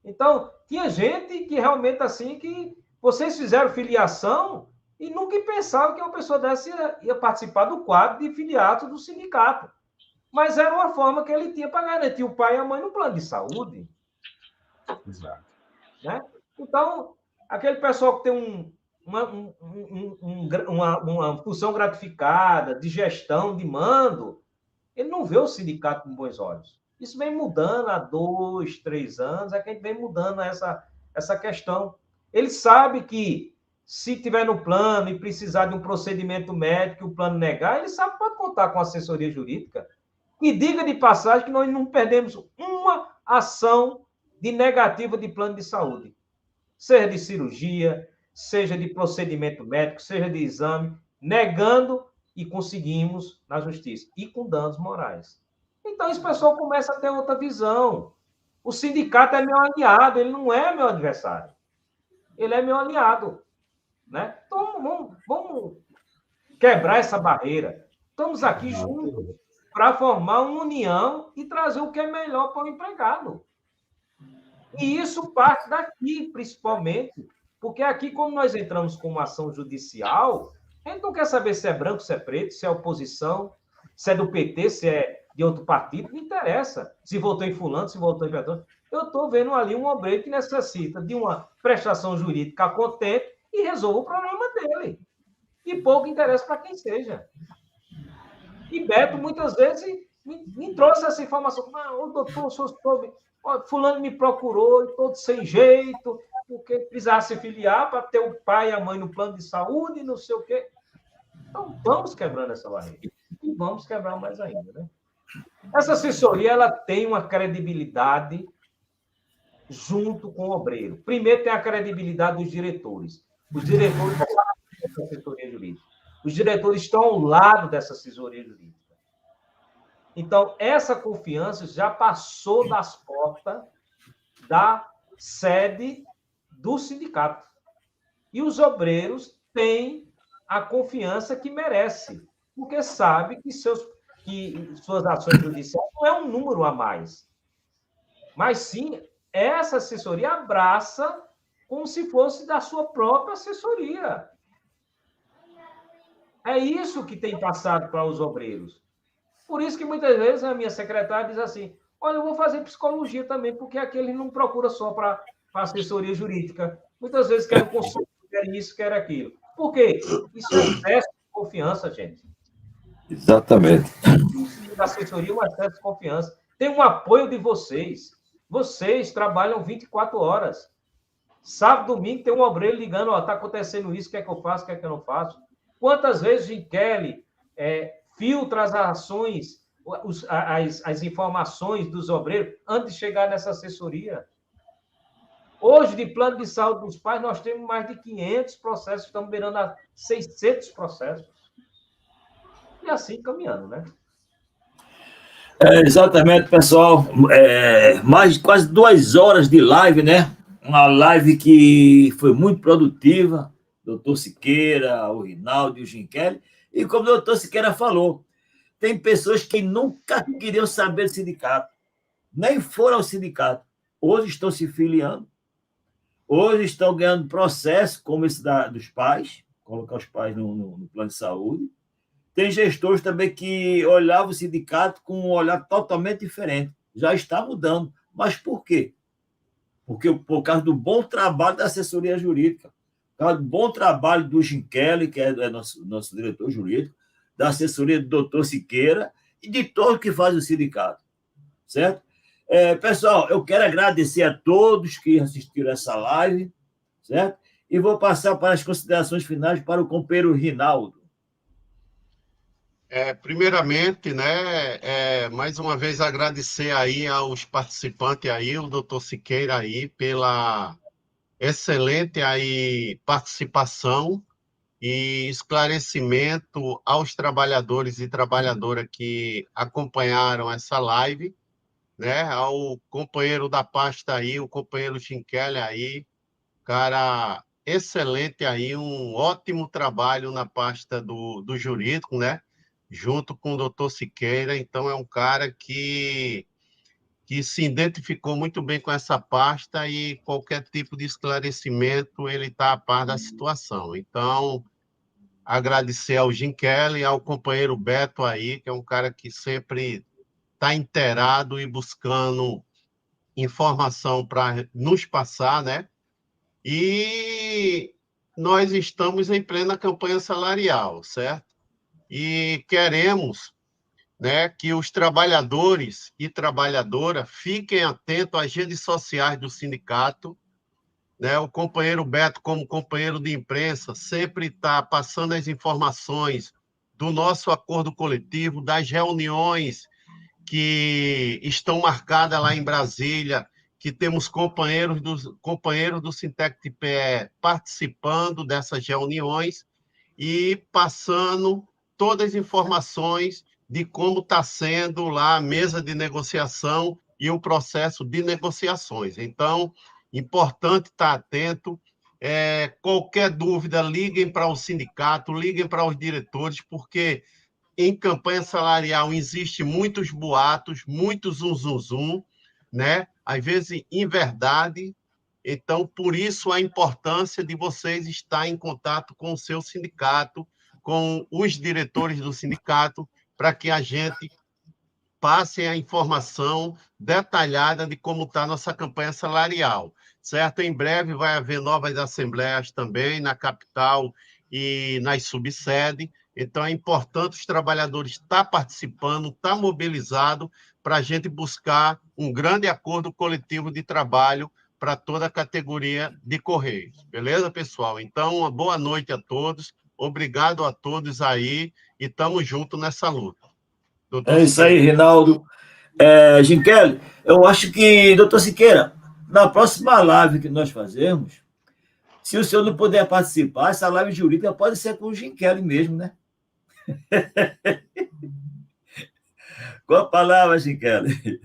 Então, tinha gente que realmente, assim, que vocês fizeram filiação e nunca pensavam que uma pessoa dessa ia participar do quadro de filiados do sindicato. Mas era uma forma que ele tinha para garantir o pai e a mãe no plano de saúde. Exato. Né? Então, aquele pessoal que tem uma função gratificada, de gestão, de mando, ele não vê o sindicato com bons olhos. Isso vem mudando há 2, 3 anos, é que a gente vem mudando essa questão. Ele sabe que, se tiver no plano e precisar de um procedimento médico e o plano negar, ele sabe que pode contar com assessoria jurídica. E diga de passagem que nós não perdemos uma ação de negativa de plano de saúde. Seja de cirurgia, seja de procedimento médico, seja de exame, negando e conseguimos na justiça. E com danos morais. Então, esse pessoal começa a ter outra visão. O sindicato é meu aliado, ele não é meu adversário. Ele é meu aliado. Né? Então, vamos quebrar essa barreira. Estamos aqui juntos para formar uma união e trazer o que é melhor para o empregado. E isso parte daqui, principalmente, porque aqui, como nós entramos com uma ação judicial, a gente não quer saber se é branco, se é preto, se é oposição, se é do PT, se é de outro partido, não interessa. Se votou em fulano, se votou em Beltrano. Eu estou vendo ali um obreiro que necessita de uma prestação jurídica contente e resolva o problema dele. E pouco interessa para quem seja. E Beto, muitas vezes, me trouxe essa informação. O doutor, o senhor soube, fulano me procurou, todo sem jeito, porque precisava se filiar para ter o pai e a mãe no plano de saúde, não sei o quê. Então, vamos quebrando essa barreira. E vamos quebrar mais ainda, né? Essa assessoria, ela tem uma credibilidade junto com o obreiro. Primeiro, tem a credibilidade dos diretores. Os diretores dessa assessoria jurídica. Os diretores estão ao lado dessa assessoria jurídica. Então, essa confiança já passou das portas da sede do sindicato. E os obreiros têm a confiança que merece, porque sabe que suas ações judiciais não é um número a mais. Mas, sim, essa assessoria abraça como se fosse da sua própria assessoria. É isso que tem passado para os obreiros. Por isso que, muitas vezes, a minha secretária diz assim, olha, eu vou fazer psicologia também, porque aqui ele não procura só para assessoria jurídica. Muitas vezes quer consulta, quer isso, quer aquilo. Por quê? Isso é excesso de confiança, gente. Exatamente. A assessoria é um excesso de confiança. Tem um apoio de vocês. Vocês trabalham 24 horas. Sábado, domingo, tem um obreiro ligando, está acontecendo isso, o que é que eu faço, o que é que eu não faço? Quantas vezes o Kelly filtra as ações, as informações dos obreiros antes de chegar nessa assessoria? Hoje, de plano de saúde dos pais, nós temos mais de 500 processos, estamos beirando a 600 processos. E assim caminhando, né? Exatamente, pessoal. Mais de quase 2 horas de live, né? Uma live que foi muito produtiva. Doutor Siqueira, o Rinaldo e o Ginchelli. E como o doutor Siqueira falou, tem pessoas que nunca queriam saber do sindicato, nem foram ao sindicato. Hoje estão se filiando, hoje estão ganhando processo, como esse dos pais, colocar os pais no plano de saúde. Tem gestores também que olhavam o sindicato com um olhar totalmente diferente. Já está mudando. Mas por quê? Porque por causa do bom trabalho da assessoria jurídica. Bom trabalho do Jim Kelly, que é nosso diretor jurídico, da assessoria do doutor Siqueira e de todos que fazem o sindicato, certo? Pessoal, eu quero agradecer a todos que assistiram essa live, certo? E vou passar para as considerações finais para o companheiro Rinaldo. Primeiramente, né, mais uma vez agradecer aí aos participantes aí, o doutor Siqueira aí, pela excelente aí participação e esclarecimento aos trabalhadores e trabalhadoras que acompanharam essa live, né, ao companheiro da pasta aí, o companheiro Jim Kelly aí, cara, excelente aí, um ótimo trabalho na pasta do jurídico, né, junto com o doutor Siqueira, então é um cara que se identificou muito bem com essa pasta e qualquer tipo de esclarecimento ele está a par da situação. Então, agradecer ao Jim Kelly, ao companheiro Beto aí, que é um cara que sempre está inteirado e buscando informação para nos passar, né? E nós estamos em plena campanha salarial, certo? E queremos, né, que os trabalhadores e trabalhadoras fiquem atentos às redes sociais do sindicato, né? O companheiro Beto, como companheiro de imprensa, sempre está passando as informações do nosso acordo coletivo, das reuniões que estão marcadas lá em Brasília, que temos companheiros do Sintec-TPE participando dessas reuniões e passando todas as informações de como está sendo lá a mesa de negociação e o processo de negociações. Então, importante estar atento. Qualquer dúvida, liguem para o sindicato, liguem para os diretores, porque em campanha salarial existe muitos boatos, muitos zum, né? Às vezes, em verdade. Então, por isso, a importância de vocês estar em contato com o seu sindicato, com os diretores do sindicato, para que a gente passe a informação detalhada de como está a nossa campanha salarial, certo? Em breve vai haver novas assembleias também na capital e nas subsedes. Então, é importante os trabalhadores estar participando, estar mobilizados, para a gente buscar um grande acordo coletivo de trabalho para toda a categoria de Correios. Beleza, pessoal? Então, uma boa noite a todos. Obrigado a todos aí e estamos juntos nessa luta. Doutor Isso aí, Rinaldo. Jim Kelly, eu acho que, doutor Siqueira, na próxima live que nós fazemos, se o senhor não puder participar, essa live jurídica pode ser com o Jim Kelly mesmo, né? Com a palavra, Jim Kelly.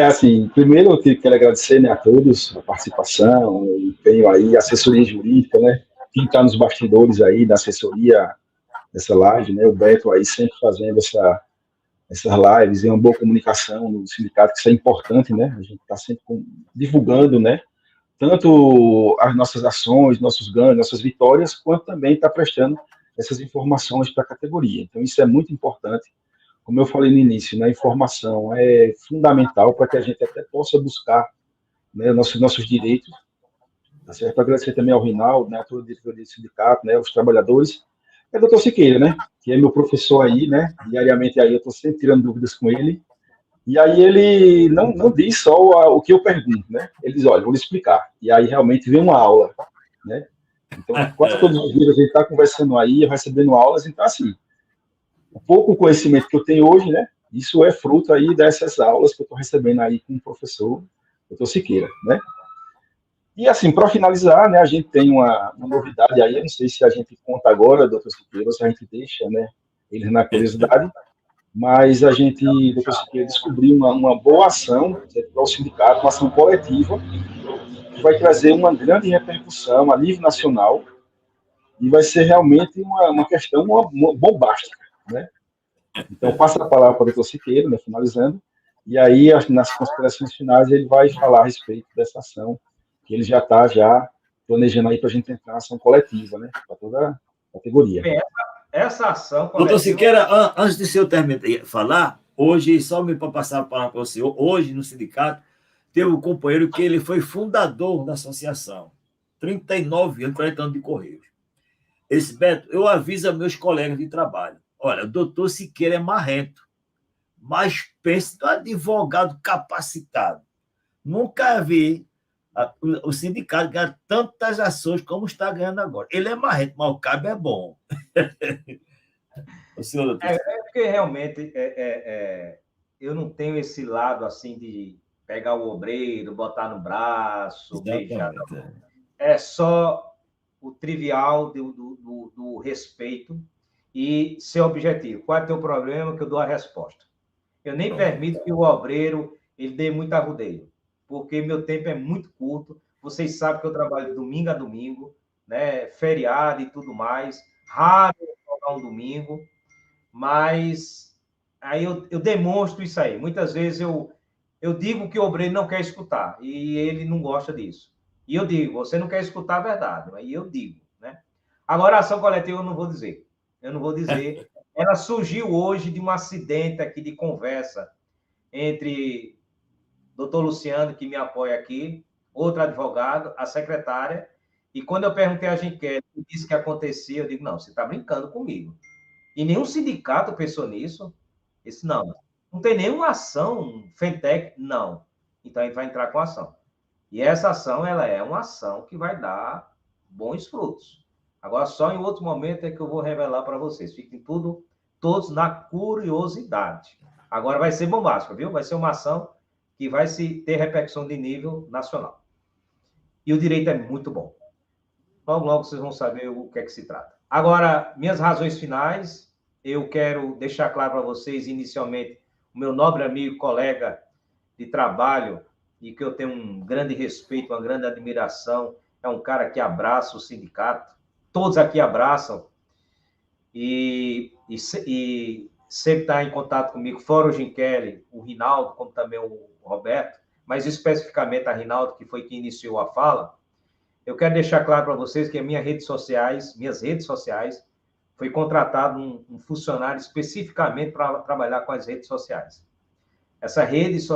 Assim, primeiro eu quero agradecer, né, a todos a participação, o empenho aí, a assessoria jurídica, né, quem está nos bastidores aí da assessoria dessa live, né, o Beto aí sempre fazendo essas lives e uma boa comunicação no sindicato, que isso é importante, né, a gente está sempre divulgando, né, tanto as nossas ações, nossos ganhos, nossas vitórias, quanto também está prestando essas informações para a categoria. Então, isso é muito importante. Como eu falei no início, né, a informação é fundamental para que a gente até possa buscar, né, nossos direitos. Tá certo? Agradecer também ao Rinaldo, né, a toda a diretoria do sindicato, né, os trabalhadores, e o doutor Siqueira, né, que é meu professor aí, né, diariamente aí eu estou sempre tirando dúvidas com ele, e aí ele não diz só o que eu pergunto, né, ele diz, olha, vou lhe explicar, e aí realmente vem uma aula, né, então quase todos os dias a gente está conversando aí, recebendo aulas, então assim, o pouco conhecimento que eu tenho hoje, né, isso é fruto aí dessas aulas que eu estou recebendo aí com o professor doutor Siqueira, né. E assim, para finalizar, né, a gente tem uma novidade aí, eu não sei se a gente conta agora, doutor Siqueira, ou se a gente deixa, né, eles na curiosidade, mas a gente, doutor Siqueira, descobriu uma boa ação para o sindicato, uma ação coletiva, que vai trazer uma grande repercussão a nível nacional, e vai ser realmente uma questão bombástica, né? Então, passo a palavra para o doutor Siqueira, né, finalizando, e aí, nas considerações finais, ele vai falar a respeito dessa ação, que ele já está planejando aí para a gente entrar na ação coletiva, né, para toda a categoria. Essa ação coletiva... Doutor Siqueira, antes de o senhor falar, hoje, só para passar a palavra para o senhor, hoje no sindicato, teve um companheiro que ele foi fundador da associação. 39 anos, 40 anos de Correios. Esse Beto, eu aviso a meus colegas de trabalho. Olha, o doutor Siqueira é marrento, mas pensa no advogado capacitado. Nunca vi o sindicato ganhar tantas ações como está ganhando agora. Ele é marrento, mas o cabo é bom. O senhor, doutor? Porque realmente eu não tenho esse lado assim de pegar o obreiro, botar no braço, beijar. É só o trivial do respeito e ser objetivo. Qual é o teu problema? Que eu dou a resposta. Eu nem permito que o obreiro ele dê muito arrudeio, porque meu tempo é muito curto. Vocês sabem que eu trabalho de domingo a domingo, né? Feriado e tudo mais. Raro jogar um domingo, mas aí eu demonstro isso aí. Muitas vezes eu digo que o obreiro não quer escutar e ele não gosta disso. E eu digo, você não quer escutar a verdade, aí eu digo, né? Agora, a ação coletiva eu não vou dizer. Eu não vou dizer. Ela surgiu hoje de um acidente aqui de conversa entre o doutor Luciano, que me apoia aqui, outro advogado, a secretária, e quando eu perguntei a Ginquete, ele disse que acontecia, eu digo, não, você está brincando comigo. E nenhum sindicato pensou nisso. Esse não tem nenhuma ação, Fentec, não. Então, a gente vai entrar com ação. E essa ação, ela é uma ação que vai dar bons frutos. Agora, só em outro momento é que eu vou revelar para vocês. Fiquem todos na curiosidade. Agora vai ser bombástica, viu? Vai ser uma ação que vai ter repercussão de nível nacional. E o direito é muito bom. Logo, logo vocês vão saber o que é que se trata. Agora, minhas razões finais, eu quero deixar claro para vocês, inicialmente, o meu nobre amigo, colega de trabalho, e que eu tenho um grande respeito, uma grande admiração, é um cara que abraça o sindicato, todos aqui abraçam, e sempre está em contato comigo, fora o Ginquete, o Rinaldo, como também o Roberto, mas especificamente a Rinaldo, que foi quem iniciou a fala. Eu quero deixar claro para vocês que minhas redes sociais, foi contratado um funcionário especificamente para trabalhar com as redes sociais. Essas redes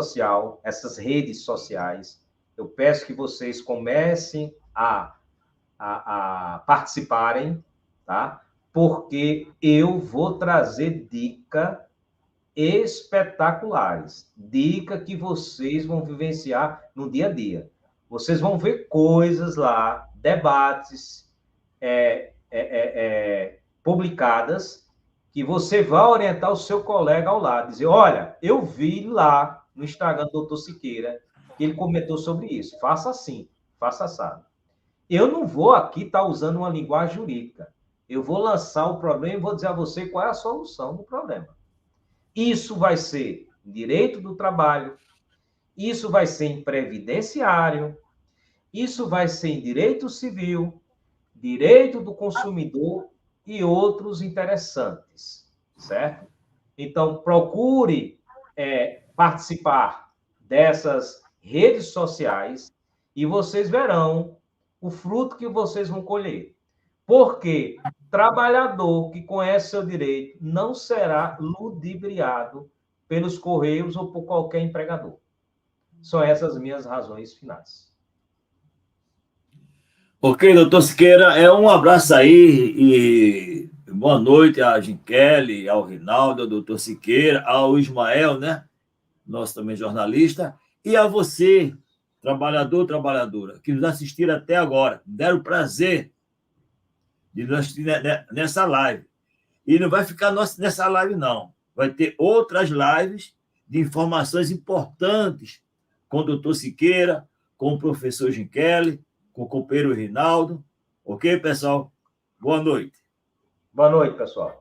sociais, eu peço que vocês comecem a participarem, tá? Porque eu vou trazer dicas espetaculares, dica que vocês vão vivenciar no dia a dia. Vocês vão ver coisas lá, debates publicadas, que você vai orientar o seu colega ao lado, dizer, olha, eu vi lá no Instagram do Dr. Siqueira que ele comentou sobre isso, faça assim, faça assado. Eu não vou aqui estar usando uma linguagem jurídica, eu vou lançar o problema e vou dizer a você qual é a solução do problema. Isso vai ser em direito do trabalho, isso vai ser em previdenciário, isso vai ser em direito civil, direito do consumidor e outros interessantes, certo? Então, procure participar dessas redes sociais e vocês verão o fruto que vocês vão colher. Porque trabalhador que conhece seu direito não será ludibriado pelos Correios ou por qualquer empregador. São essas minhas razões finais. Ok, doutor Siqueira, um abraço aí e boa noite a Ginquete, ao Rinaldo, ao doutor Siqueira, ao Ismael, né? Nosso também jornalista, e a você, trabalhador, trabalhadora, que nos assistiram até agora, deram o prazer de nos assistir nessa live. E não vai ficar nessa live, não. Vai ter outras lives de informações importantes com o doutor Siqueira, com o professor Ginquete, com o companheiro Rinaldo. Ok, pessoal? Boa noite. Boa noite, pessoal.